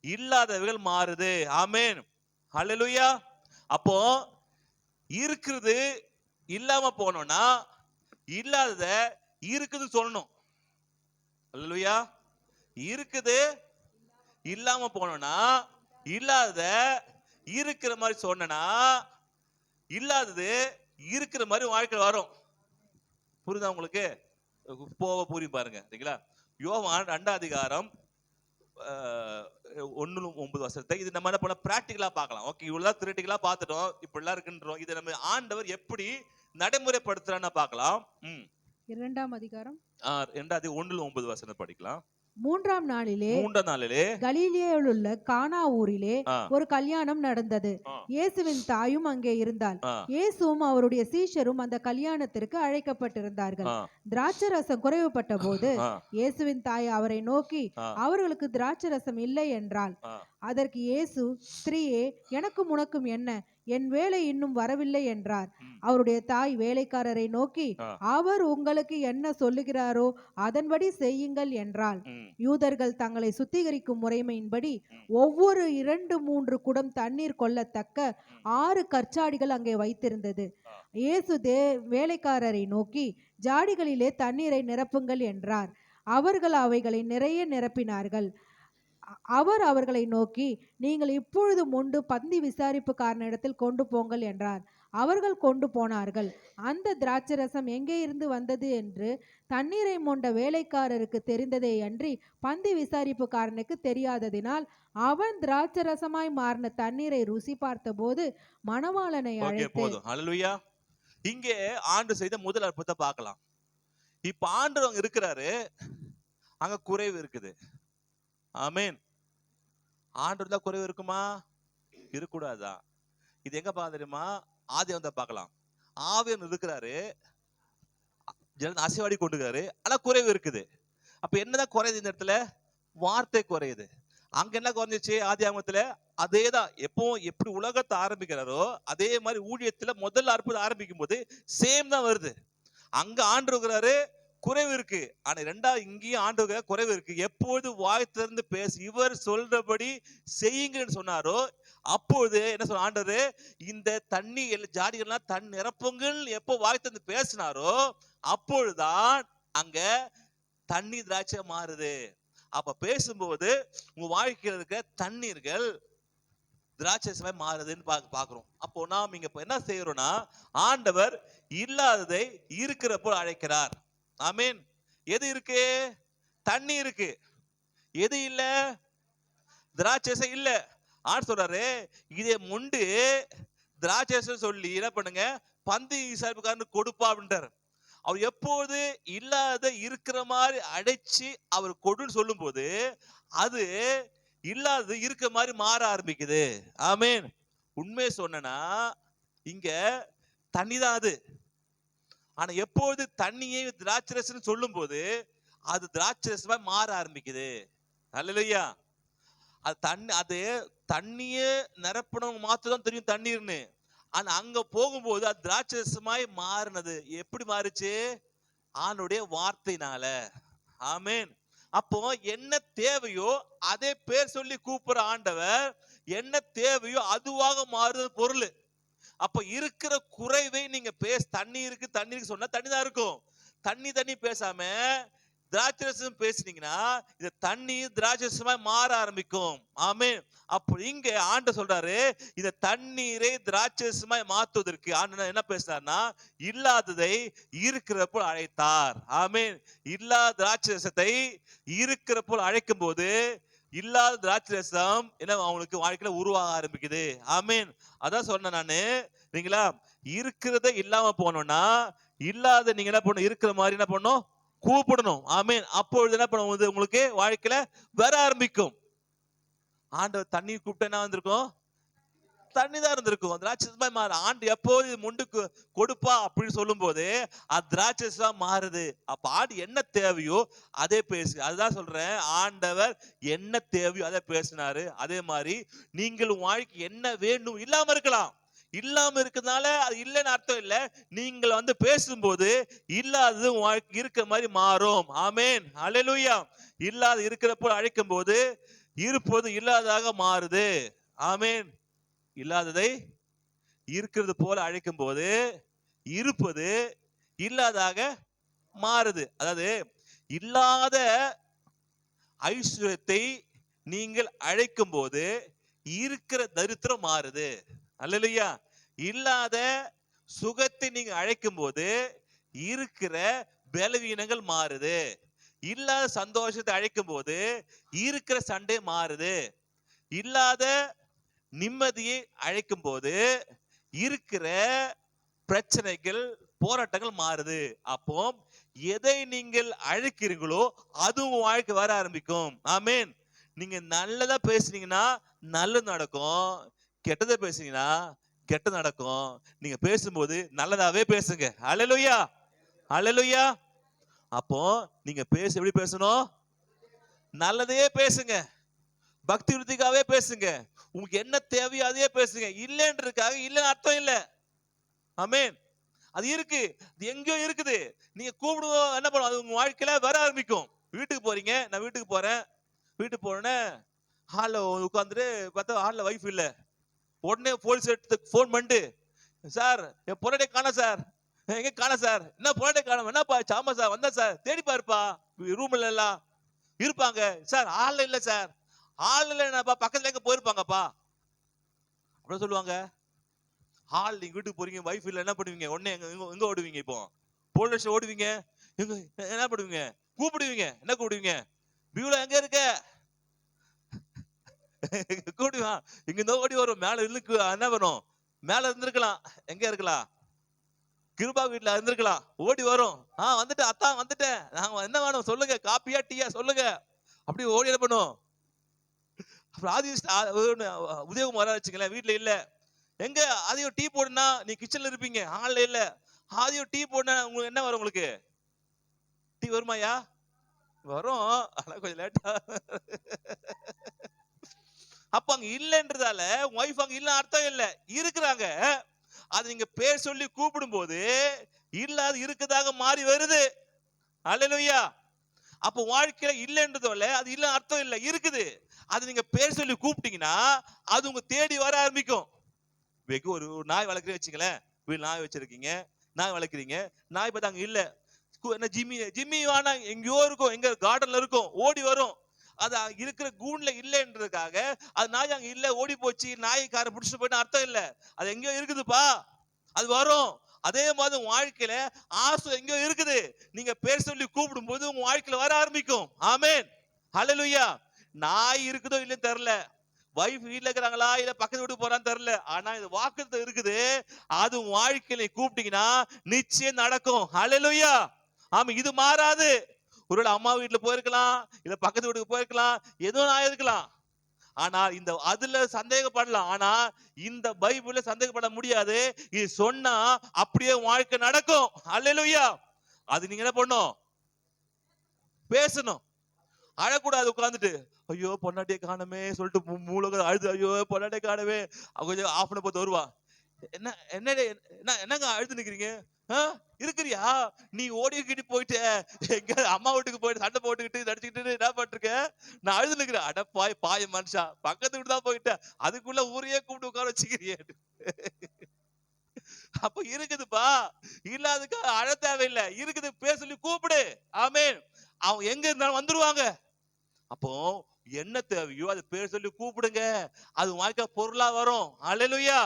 இல்லாதவைகள் மாறுது. ஆமென். ஹல்லேலூயா. அப்போ இருக்கிறது இல்லாம போனோம்னா இல்லாதத இருக்குது சொல்லணும். அல்லேலூயா. இருக்குது இல்லாம போனோம்னா இல்லாதத இருக்கிற மாதிரி சொன்னா இல்லாதது இருக்கிற மாதிரி வாழ்க்கையில் வரும். புரியுதா உங்களுக்கு? புரியும் பாருங்க. சரிங்களா? யோவான் 2ஆம் அதிகாரம் 1:9 இது நம்ம என்ன பண்ண பிராக்டிகலா பார்க்கலாம். ஓகே, இவ்வளவுதான் தியரிட்டிக்கலா பார்த்துட்டோம், இப்படிலாம் இருக்குன்றோம். இதை நம்ம ஆண்டவர் எப்படி நடைமுறைப்படுத்துறான்னு பார்க்கலாம். 2ஆம் அதிகாரம் 2:1-9 படிக்கலாம். 3ஆம் நாளிலே 3ஆம் நாளிலே கலிலேயாவில் உள்ள கானா ஊரிலே ஆ, ஒரு கல்யாணம் நடந்தது. ஆ, இயேசுவின் தாயும் அங்கே இருந்தாள். ஆ, இயேசுவும் அவருடைய சீஷரும் அந்த கல்யாணத்திற்கு அழைக்கப்பட்டிருந்தார்கள். ஆ, திராட்சரசம் குறைவுபட்ட போது ஆ, இயேசுவின் தாய் அவரை நோக்கி, ஆ, அவர்களுக்கு திராட்சரசம் இல்லை என்றாள். ஆ, அதற்கு இயேசு, ஸ்திரீயே, எனக்கும் உனக்கும் என்ன? என் வேலை இன்னும் வரவில்லை என்றார். ம், அவருடைய தாய் வேலைக்காரரை நோக்கி, ஆ, அவர் உங்களுக்கு என்ன சொல்லுகிறாரோ அதன்படி செய்யுங்கள் என்றாள். ம், யூதர்கள் தங்களை சுத்திகரிக்கும் முறைமையின்படி ம், ஒவ்வொரு 2-3 குடம் தண்ணீர் கொள்ளத்தக்க ம், 6 கற்சாடிகள் அங்கே வைத்திருந்தது. ஆ, இயேசு வேலைக்காரரை நோக்கி, ஜாடிகளிலே தண்ணீரை நிரப்புங்கள் என்றார். அவர்கள் அவைகளை நிறைய நிரப்பினார்கள். அவர் அவர்களை நோக்கி, நீங்கள் இப்பொழுது மொண்டு பந்தி விசாரிப்புக்காரனிடத்தில் கொண்டு போங்கள் என்றார். அவர்கள் கொண்டு போனார்கள். அந்த திராட்சரசம் எங்கே இருந்து வந்தது என்று தண்ணீரை மொண்ட வேலைக்காரருக்கு தெரிந்ததே அன்றி பந்தி விசாரிப்புக்காரனுக்கு தெரியாததினால், அவன் திராட்சரசமாய் மாறின தண்ணீரை ருசி பார்த்தபோது மணவாளனை ஓகே, அழைத்து, போதும். அல்லேலூயா. இங்கே ஆண்டு செய்த முதல் அற்புதத்தை பார்க்கலாம். இப்ப ஆண்டவர் அங்க இருக்கிறாரு, அங்க குறைவு இருக்குது. ஆமென். ஆண்டவர் தான் குறைவு இருக்குமா? இருக்கக்கூடாதா? இது எங்க தெரியுமா? ஆதியாகமத்தை பார்க்கலாம். ஆவியானவர் இருக்கிறாரு, அசைவாடி கொண்டுக்காரு, ஆனா குறைவு இருக்குது. அப்ப என்னதான் குறையுது இந்த இடத்துல? வார்த்தை குறையுது. அங்க என்ன குறைஞ்சிச்சு ஆதியாகமத்துல? அதேதான். எப்போ எப்படி உலகத்தை ஆரம்பிக்கிறாரோ அதே மாதிரி ஊழியத்துல முதல் அற்புதம் ஆரம்பிக்கும் போது சேம் தான் வருது. அங்க ஆண்டு இருக்கிறாரு, குறைவு இருக்கு. ஆனா ரெண்டாவது இங்கேயும் ஆண்டு குறைவு இருக்கு. எப்போது வாய் திறந்து பேசு, இவர் சொல்றபடி செய்யுங்கன்னு சொன்னாரோ அப்போது என்ன சொன்ன ஆண்டவர், இந்த தண்ணி ஜாடிகள்லாம் தண்ணி நிரப்புங்கள் எப்போ வாய் திறந்து பேசினாரோ அப்பொழுதுதான் அங்க தண்ணி திராட்சை மாறுது. அப்ப பேசும்போது உங்க வாழ்க்கையில் இருக்க தண்ணீர்கள் திராட்சை மாறுதுன்னு பாக்குறோம். அப்போ நாம் இங்க என்ன செய்யறோம்னா, ஆண்டவர் இல்லாததை இருக்கிறப்போ அழைக்கிறார். ஆமீன். எது இருக்கு? தண்ணி இருக்கு. எது இல்ல? திராட்சை இல்ல. ஆண்டு சொல்றாரு, இதை முண்டு திராட்சை சொல்லி என்ன பண்ணுங்க, பந்தி விசாரிப்புக்காரனுக்கு கொடுப்பா அப்படின்றார். அவர் எப்போது இல்லாத இருக்கிற மாதிரி அடைச்சு அவர் கொடுன்னு சொல்லும் போது அது இல்லாதது இருக்கிற மாதிரி மாற ஆரம்பிக்குது. ஆமீன். உண்மையை சொன்னா இங்க தண்ணி தான் அது. ஆனா எப்போது தண்ணியை திராட்சரசம் சொல்லும் போது அது திராட்சரசமா மாற ஆரம்பிக்குது. அல்லேலூயா. அது தண்ணியே நிரப்பணும் மாத்திரம் தெரியும் தண்ணீர்னு. ஆனா அங்க போகும்போது அது திராட்சரசமாய் மாறினது. எப்படி மாறுச்சு? ஆண்டுடைய வார்த்தையினால. ஆமீன். அப்போ என்ன தேவையோ அதே பேர் சொல்லி கூப்பிடுற ஆண்டவர் என்ன தேவையோ அதுவாக மாறுது பொருள். அப்ப இருக்கிற குறைவை நீங்க தண்ணி இருக்கு தண்ணி இருக்கு சொன்னா தண்ணி தான் இருக்கும். தண்ணி பேசாம திராட்சரசம் பேசினீங்கன்னா இந்த தண்ணி திராட்சரசமா மாற ஆரம்பிக்கும். ஆமென். அப்போ இங்க ஆண்டு சொல்றாரு, இந்த தண்ணீரை திராட்சரசமாய் மாற்றுவதற்கு ஆண்டு என்ன பேசினார்னா, இல்லாததை இருக்கிறப்போ அழைத்தார். ஆமென். இல்லாத திராட்சரசத்தை இருக்கிறப்போ அழைக்கும் போது இல்லாத திராட்சரசம் என்ன அவங்களுக்கு வாழ்க்கையில உருவாக ஆரம்பிக்குது. ஆமென். அதான் சொன்னேன் நானு. நீங்களா இருக்கிறத இல்லாம போனோம்னா இல்லாத நீங்க என்ன பண்ணணும், இருக்கிற மாதிரி என்ன பண்ணணும், கூப்பிடணும். ஆமென். அப்பொழுது என்ன பண்ணுவோம், உங்களுக்கு வாழ்க்கையில வர ஆரம்பிக்கும். ஆண்டவர் தண்ணி கூப்பிட்டு என்ன வந்திருக்கும்? தண்ணி தான் இருந்திருக்கும். திராட்சரசமா மாறு. ஆண்டு எப்போது முண்டுக்கு கொடுப்பா அப்படின்னு சொல்லும் போது அது திராட்சரசமா மாறுது. அப்ப ஆண்டு என்ன தேவையோ அதே பேசு. அதுதான் சொல்றேன், ஆண்டவர் என்ன தேவையோ அதை பேசினாரு. அதே மாதிரி நீங்கள் வாழ்க்கை என்ன வேண்டும் இல்லாம இருக்கலாம். இல்லாம இருக்கிறதுனால அது இல்லைன்னு அர்த்தம் இல்ல. நீங்கள் பேசும்போது இல்லாதது வாழ்க்கை இருக்கிற மாதிரி மாறும். ஆமேன். அல்லேலூயா. இல்லாத இருக்கிறப்போ அழைக்கும் போது இருப்பது இல்லாததாக மாறுது. ஆமேன். இல்லாததை இருக்கிறது போல அழைக்கும் போது இருப்பது இல்லாதாக மாறுது. அதாவது இல்லாத ஐஸ்வர்யத்தை நீங்கள் அழைக்கும் போது இருக்கிற தரித்திரம் மாறுது. அல்லேலூயா. இல்லாத சுகத்தை நீங்க அழைக்கும் போது இருக்கிற பலவீனங்கள் மாறுது. இல்லாத சந்தோஷத்தை அழைக்கும் போது இருக்கிற சண்டை மாறுது. இல்லாத நிம்மதியை அழைக்கும் போது இருக்கிற பிரச்சனைகள் போராட்டங்கள் மாறுது. அப்போ எதை நீங்கள் அழைக்கிறீங்களோ அதுவும் வாழ்க்கை வர ஆரம்பிக்கும். ஆமேன். நீங்க நல்லதா பேசுனீங்கன்னா நல்லது நடக்கும், கெட்டதை பேசுனீங்கன்னா கெட்டது நடக்கும். நீங்க பேசும்போது நல்லதாவே பேசுங்க. அல்லேலூயா, அல்லேலூயா. அப்போ நீங்க எப்படி பேசணும்? நல்லதையே பேசுங்க, பக்தி விருத்திக்காவே பேசுங்க, உங்களுக்கு என்ன தேவையோ அதையே பேசுங்க. இல்லைன்றதுக்காக இல்லைன்னு அர்த்தம் இல்லை. ஆமேன். அது இருக்கு, அது எங்கேயோ இருக்குது. நீங்க கூப்பிடுவோம், என்ன பண்ணுவோம், அது உங்க வாழ்க்கையில வர ஆரம்பிக்கும். வீட்டுக்கு போறீங்க, நான் வீட்டுக்கு போறேன், வீட்டுக்கு போனேன்னு ஹால்ல உட்காந்துட்டு பார்த்தா ஹால்ல வைஃப் இல்லை. உடனே போலீஸ் எடுத்து போன் பண்ணிட்டு, சார் என் பொருளை காண சார், எங்க காண சார், என்ன பொருளை காணும், என்னப்பா? ஆமா சார் வந்தா சார், தேடி பாருப்பா ரூம்ல எல்லாம் இருப்பாங்க சார், ஹால்ல இல்ல சார். ஹால்ல என்னப்பா, பக்கத்துல எங்க போயிருப்பாங்கப்பா அப்படின்னு சொல்லுவாங்க. ஹால் நீங்க வீட்டுக்கு போறீங்க, வைஃப் இல்ல, என்ன பண்ணுவீங்க? உடனே எங்க ஓடுவீங்க? இப்போ போலீஸ் ஓடுவீங்க, எங்க என்ன பண்ணுவீங்க? கூப்பிடுவீங்க. என்ன கூப்பிடுவீங்க? பியூலா எங்க இருக்க? கூப்பிடுவா. இங்க இந்த ஓடி வரும். மேல இருக்கு, என்ன பண்ணும்? மேல இருந்திருக்கலாம், எங்க இருக்கலாம், கிருபா வீட்டுல இருந்திருக்கலாம். ஓடி வரும். வந்துட்டேன் அத்தான், வந்துட்டேன், நாங்க என்ன வேணும் சொல்லுங்க, காப்பியா டீயா சொல்லுங்க. அப்படி ஓடி என்ன பண்ணும்? உதயகுமார் வர வச்சுங்களேன், வீட்டுல இல்ல. எங்க அதையும் டீ போடுனா, நீ கிச்சன்ல இருப்பீங்க, ஹால்ல இல்ல. அதையும் டீ போடுனா உங்களுக்கு என்ன வரும்? உங்களுக்கு டீ வருமாயா? வரும், ஆனா கொஞ்சம் லேட்டா. அப்ப அங்க இல்லன்றதால வைஃப் அங்க இல்ல அர்த்தம் இல்ல, இருக்கிறாங்க. அது நீங்க பேர் சொல்லி கூப்பிடும் போது இல்லாத இருக்கதாக மாறி வருது. அல்லேலூயா. அப்ப வாழ்க்கையில இல்லன்றதால அது இல்ல அர்த்தம் இல்ல, இருக்குது. அது நீங்க பேர் சொல்லி கூப்பிட்டீங்கன்னா அது உங்க தேடி வர ஆரம்பிக்கும். வெகு ஒரு நாய் வளர்க்குறேன்னு வச்சுங்களேன், வீடு நாய் வச்சிருக்கீங்க, நாய் வளர்க்குறீங்க, நாய் பார்த்தா அங்க இல்ல. என்ன ஜிம்மி, ஜிம்மி வானா எங்கேயோ இருக்கும், எங்க கார்டன்ல இருக்கும், ஓடி வரும். அது இருக்கிற கூண்ல இல்லைன்றதுக்காக அது நாய் அங்க இல்ல ஓடி போச்சு, நாய்க்கார பிடிச்சிட்டு போயிட்டு அர்த்தம் இல்ல, அது எங்கேயோ இருக்குதுப்பா, அது வரும். அதே மாதிரி வாழ்க்கையில ஆசை எங்கேயோ இருக்குது, நீங்க பேர் சொல்லி கூப்பிடும் போது உங்க வாழ்க்கையில வர ஆரம்பிக்கும். ஆமேன், ஹல்லேலூயா. நாய் இருக்குதோ இல்லைன்னு தெரியல, வைஃப் வீட்டுல இருக்கிறாங்களா இல்ல பக்கத்து வீட்டுக்கு போறான்னு தெரியல, ஆனா இது வாக்குத்தத்தம் இருக்குது. அது வாழ்க்கையில கூப்பிட்டீங்கன்னா நிச்சயம் நடக்கும். ஹல்லேலூயா. ஆமா, இது மாறாது. ஒருவேளை அம்மா வீட்டுல போயிருக்கலாம், இல்ல பக்கத்து வீட்டுக்கு போயிருக்கலாம், எதுவும் ஆயிருக்கலாம். ஆனா இந்த அதுல சந்தேகப்படலாம், ஆனா இந்த பைபிள்ல சந்தேகப்பட முடியாது. இது சொன்னா அப்படியே வாழ்க்கை நடக்கும். அல்லேலூயா. அது நீங்க என்ன பண்ணும்? பேசணும், அழக்கூடாது. உட்காந்துட்டு ஐயோ பொண்டாட்டியை காணமே சொல்லிட்டு மூலக அழுது, ஐயோ பொண்டாட்டியை காணவே. கொஞ்சம் ஆஃப் பண்ண பார்த்து வருவா, என்னங்க அழுது நிக்கிறீங்க? இருக்கிறியா? நீ ஓடிக்கிட்டு போயிட்டு எங்க அம்மா வீட்டுக்கு போயிட்டு சண்டை போட்டுக்கிட்டு நடிச்சுக்கிட்டு என்ன பண்ணிருக்க? நான் அழுது நிக்கிறேன். அட பாய மனுஷா, பக்கத்து வீட்டு தான் போயிட்டேன், அதுக்குள்ள ஊரையே கூப்பிட்டு உட்கார வச்சுக்கிறிய. அப்ப இருக்குதுப்பா, இல்லாதுக்கு அழ தேவையில்லை, இருக்குது பேர் சொல்லி கூப்பிடு. ஆமேன். அவங்க எங்க இருந்தாலும் வந்துருவாங்க. அப்போ என்ன தேவையோ அது பேர் சொல்லி கூப்பிடுங்க, அது வாழ்க்கை பொருளா வரும். அல்லேலூயா.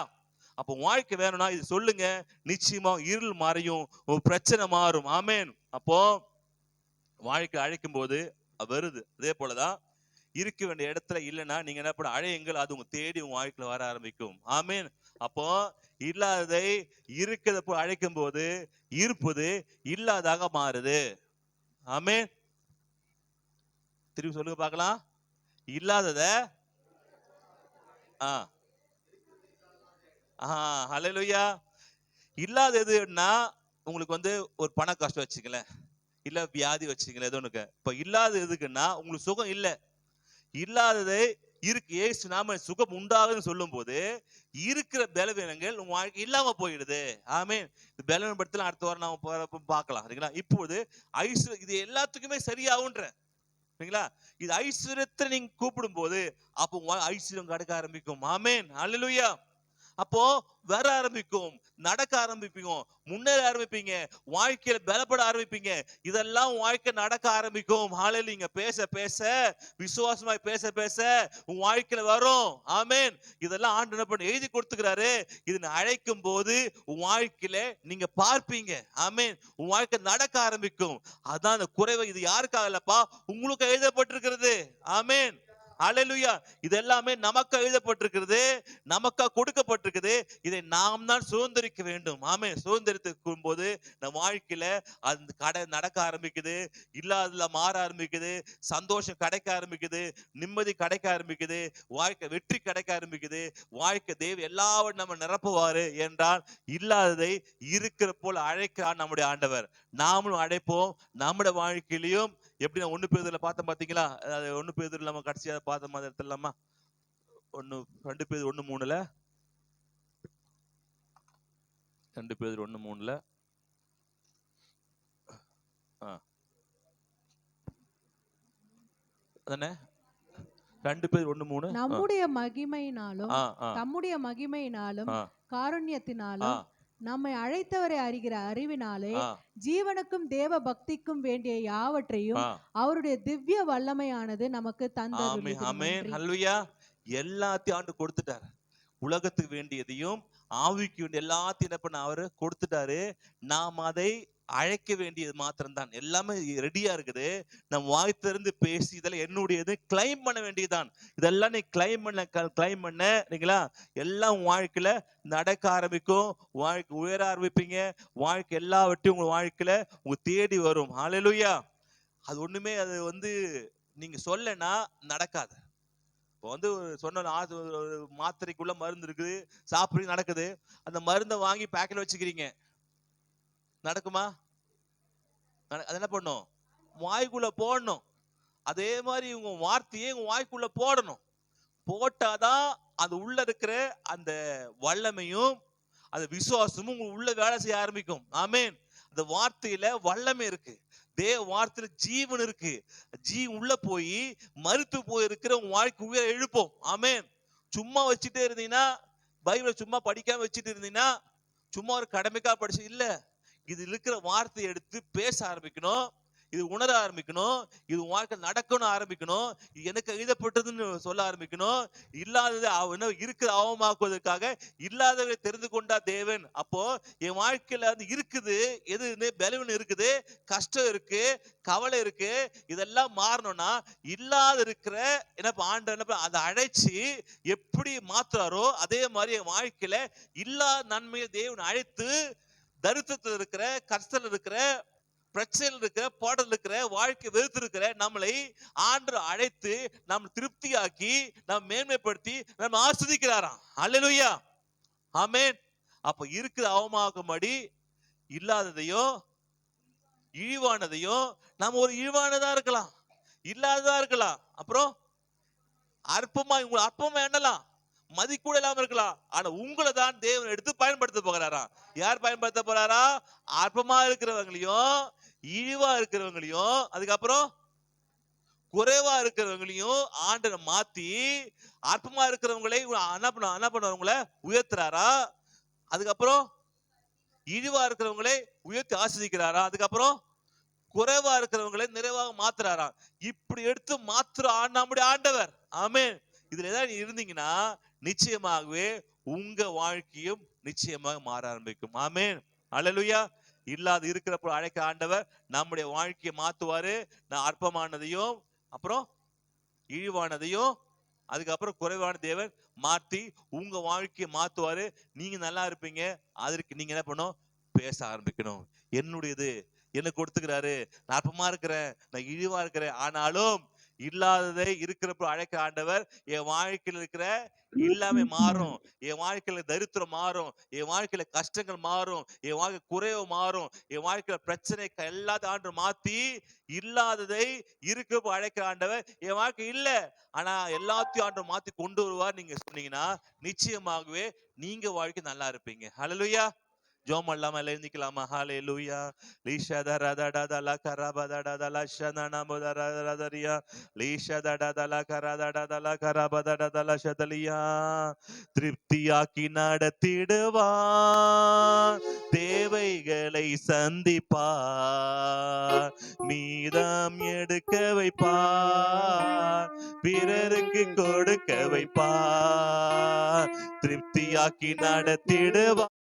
அப்போ வாழ்க்கை வேணும்னா இது சொல்லுங்க, நிச்சயமா இருள் மாறியும் பிரச்சனை மாறும். ஆமேன். அப்போ வாழ்க்கை அழைக்கும் போது வருது. அதே போலதான் இருக்க வேண்டிய இடத்துல இல்லைன்னா நீங்க என்ன பண்ண, அழையுங்கள், அது உங்க தேடி உங்க வாழ்க்கையில வர ஆரம்பிக்கும். ஆமேன். அப்போ இல்லாததை இருக்கிறத போய் அழைக்கும் போது இருப்பது இல்லாதாக மாறுது. ஆமேன். திரும்பி சொல்லுங்க பார்க்கலாம். இல்லாதத ஹல்லேலூயா. இல்லாத எதுன்னா உங்களுக்கு வந்து ஒரு பண கஷ்டம் வச்சுக்கலேன், இல்ல வியாதி வச்சுக்கல, ஏதோ ஒண்ணுக்கு. இப்ப இல்லாத எதுக்குன்னா உங்களுக்கு சுகம் இல்ல. இல்லாததை இருக்கு, ஏசு நாம சுகம் உண்டாகுதுன்னு சொல்லும் போது இருக்கிற பலவீனங்கள் உங்க வாழ்க்கை இல்லாம போயிடுது. ஆமேன். பலவீனப்படுத்தலாம் அடுத்த வாரம் நாம பார்க்கலாம். சரிங்களா? இப்போது ஐஸ்வர்யம் இது எல்லாத்துக்குமே சரியாகுன்ற சரிங்களா? இது ஐஸ்வர்யத்தை நீங்க கூப்பிடும் போது அப்போ ஐஸ்வர்யம் கிடைக்க ஆரம்பிக்கும். ஆமேன், அல்லேலூயா. அப்போ வர ஆரம்பிக்கும், நடக்க ஆரம்பிப்பீங்க, முன்னேற ஆரம்பிப்பீங்க, வாழ்க்கையில பலப்பட ஆரம்பிப்பீங்க. இதெல்லாம் வாழ்க்கை நடக்க ஆரம்பிக்கும். ஹalleluya. பேச பேச, விசுவாசமாய் பேச பேச உன் வாழ்க்கையில வரும். ஆமென். இதெல்லாம் ஆண்டவர் என்ன பண்ணி எழுதி கொடுத்துக்கிறாரு. இது அழைக்கும் போது உன் வாழ்க்கையில நீங்க பார்ப்பீங்க. ஆமென். உன் வாழ்க்கை நடக்க ஆரம்பிக்கும். அதான் அந்த குறைவை, இது யாருக்காக இல்லப்பா, உங்களுக்கு எழுதப்பட்டிருக்கிறது. ஆமென். ஹalleluya. இது எல்லாமே நமக்கு எழுதப்பட்டிருக்கிறது, நமக்கா கொடுக்கப்பட்டிருக்குது. இதை நாம் தான் சுதந்திரிக்க வேண்டும். ஆமென். சுதந்திரித்துக்கும் போது நம்ம வாழ்க்கையில அந்த கடை நடக்க ஆரம்பிக்குது, இல்லாததுல மாற ஆரம்பிக்குது, சந்தோஷம் கிடைக்க ஆரம்பிக்குது, நிம்மதி கிடைக்க ஆரம்பிக்குது, வாழ்க்கை வெற்றி கிடைக்க ஆரம்பிக்குது. வாழ்க்கை தேவ எல்லாவற்றையும் நம்ம நிரப்புவாரு என்றால் இல்லாததை இருக்கிற போல அழைக்கிறார் நம்முடைய ஆண்டவர். நாமளும் அழைப்போம். நம்முடைய வாழ்க்கையிலையும் எப்படி நான் 1 பேதுருல பார்த்தோம் பாத்தீங்களா? அது 1 பேதுருல நம்ம கடைசியா பார்த்த மாதிரி எடுத்துடலாமா? 2 பேதுரு 1:3ல 2 பேதுரு 1:3ல அதானே? 2 பேதுரு 1:3 நம்முடைய மகிமையினாலும் ஆ ஆ தம்முடைய மகிமையினாலும் ஆ காருண்யத்தினாலும் நம்மை அழைத்தவரை அறிகிற அறிவினாலே ஆ ஜீவனுக்கும் தேவ பக்திக்கும் வேண்டிய யாவற்றையும் ஆ அவருடைய திவ்ய வல்லமையானது நமக்கு ஆமென். தந்தருளியது. ஆமென். நன்றி. ஹல்லேலூயா. எல்லாத்தையும் ஆண்டு கொடுத்துட்டார். உலகத்துக்கு வேண்டியதையும் ஆவிக்கு வேண்டிய எல்லாத்தையும் என்ன பண்ண அவரு கொடுத்துட்டாரு. நாம் அதை அழைக்க வேண்டியது மாத்திரம்தான். எல்லாமே ரெடியா இருக்குது. நம் வாய் திறந்து பேசி இதெல்லாம் என்னுடையது கிளைம் பண்ண வேண்டியதுதான். இதெல்லாம் நீ கிளைம் பண்ண நீங்களா எல்லாம் உங்க வாழ்க்கையில நடக்க ஆரம்பிக்கும். வாழ்க்கை உயர ஆரம்பிப்பீங்க. வாழ்க்கை எல்லாவற்றையும் உங்க வாழ்க்கையில உங்க தேடி வரும். ஹல்லேலூயா. அது ஒண்ணுமே அது நீங்க சொல்லனா நடக்காது. இப்போ சொன்ன மாத்திரைக்குள்ள மருந்து இருக்குது, சாப்பிடுறீங்க நடக்குது. அந்த மருந்தை வாங்கி பேக்கெட்ல வச்சுக்கிறீங்க, நடக்குமா? அது என்ன பண்ணும்? வாய்க்குள்ள போடணும். அதே மாதிரி உங்க வார்த்தையே உங்க வாய்க்குள்ள போடணும். போட்டாதான் அது உள்ள இருக்கிற அந்த வல்லமையும் அந்த விசுவாசமும் உங்க உள்ள வேலை செய்ய ஆரம்பிக்கும். ஆமென். அந்த வார்த்தையில வல்லமை இருக்கு, தேவ வார்த்தையில ஜீவன் இருக்கு. உள்ள போய் மருத்து போயிருக்கிற உங்க வாழ்க்கை உயர எழுப்போம். ஆமென். சும்மா வச்சுட்டே இருந்தீங்கன்னா, பைபிளை சும்மா படிக்காம வச்சுட்டு இருந்தீங்கன்னா, சும்மா ஒரு கடமைக்கா படிச்சு இல்ல, இது இருக்கிற வார்த்தையை எடுத்து பேச ஆரம்பிக்கணும், இது உணர ஆரம்பிக்கணும், இது வாழ்க்கை நடக்கணும் ஆரம்பிக்கணும், எனக்கு எழுதப்பட்டதுன்னு சொல்ல ஆரம்பிக்கணும். இல்லாததை இருக்கிற அவமாக்குவதற்காக இல்லாததை தெரிந்து கொண்டா தேவன். அப்போ என் வாழ்க்கையில இருக்குது, எதுன்னு பலவீனம் இருக்குது, கஷ்டம் இருக்கு, கவலை இருக்கு, இதெல்லாம் மாறணும்னா இல்லாத இருக்கிற ஆண்டவர் அதை அழைச்சி எப்படி மாத்துறாரோ அதே மாதிரி என் வாழ்க்கையில இல்லாத நன்மையை தேவன் அழைத்து தரித்திரத்தில் இருக்கிற, கஷ்டத்தில் இருக்கிற, பிரச்சனையில் இருக்கிற, பாடல் இருக்கிற, வாழ்க்கை வெறுத்து இருக்கிற நம்மளை ஆண்டவர் அழைத்து நம்ம திருப்தியாக்கி நம்ம மேன்மைப்படுத்தி நம்ம ஆஸ்வதிக்கிறாராம். அல்லேலூயா. ஆமென். அப்ப இருக்கிற அவமாகும்படி இல்லாததையும் இழிவானதையும் நம்ம ஒரு இழிவானதா இருக்கலாம், இல்லாததா இருக்கலாம், அப்புறம் அற்பமா எண்ணலாம், மதிக்கூட இல்லாம இருக்கலாம். ஆனா உங்களை தான் தேவன் எடுத்து பயன்படுத்த போகிறாராம். யார் பயன்படுத்த போறாரா? அற்பமா இருக்கிறவங்களையும் இழிவா இருக்கிறவங்களையும் அதுக்கப்புறம் குறைவா இருக்கிறவங்களையும் ஆண்டவர் மாத்தி அற்பமா இருக்கிறவங்களை என்ன பண்ணுவாங்கள உயர்த்துறாரா. அதுக்கப்புறம் இழிவா இருக்கிறவங்களை உயர்த்தி ஆசிரிக்கிறாரா. அதுக்கப்புறம் குறைவா இருக்கிறவங்களை நிறைவாக மாத்துறாராம். இப்படி எடுத்து மாத்துற நம்முடைய ஆண்டவர். ஆமென். இதுல ஏதாவது இருந்தீங்கன்னா நிச்சயமாகவே உங்க வாழ்க்கையும் நிச்சயமாக மாற ஆரம்பிக்கும். ஆமென். அல்லேலூயா. இல்லாத இருக்கிறப்ப அழைக்க ஆண்டவர் நம்முடைய வாழ்க்கையை மாத்துவாரு. நான் அற்பமானதையும் அப்புறம் இழிவானதையும் அதுக்கப்புறம் குறைவான தேவன் மாத்தி உங்க வாழ்க்கையை மாத்துவாரு. நீங்க நல்லா இருப்பீங்க. அதற்கு நீங்க என்ன பண்ணணும்? பேச ஆரம்பிக்கணும். என்னுடையது எனக்கு கொடுத்துக்கிறாரு, நான் அற்பமா இருக்கிறேன், நான் இழிவா இருக்கிறேன், ஆனாலும் இல்லாததை இருக்கிறப்ப அழைக்க ஆண்டவர் என் வாழ்க்கையில் இருக்கிற எல்லாமே மாறும், என் வாழ்க்கையில தரித்திரம் மாறும், என் வாழ்க்கையில கஷ்டங்கள் மாறும், என் வாழ்க்கை குறைவு மாறும், என் வாழ்க்கையில பிரச்சனை எல்லாத்தையும் ஆண்டவர் மாத்தி இல்லாததை இருக்கிறப்ப அழைக்கிற ஆண்டவர் என் வாழ்க்கை இல்ல ஆனா எல்லாத்தையும் ஆண்டவர் மாத்தி கொண்டு வருவார் நீங்க சொன்னீங்கன்னா நிச்சயமாகவே நீங்க வாழ்க்கை நல்லா இருப்பீங்க. ஹல்லேலூயா. ஜோம் இல்லாம எழுந்திக்கலாமா? ஹalleluya. லீஷதரதடதல கரபதடதல ஷனனமுதரதரியா லீஷதடதல கரதடதல கரபதடதல ஷதலியா. திருப்தியாக்கி நடத்திடுவார், தேவைகளை சந்திப்பார், மீதம் எடுக்க வைப்பார், பிறருக்கு கொடுக்க வைப்பார், திருப்தியாக்கி நடத்திடுவார்.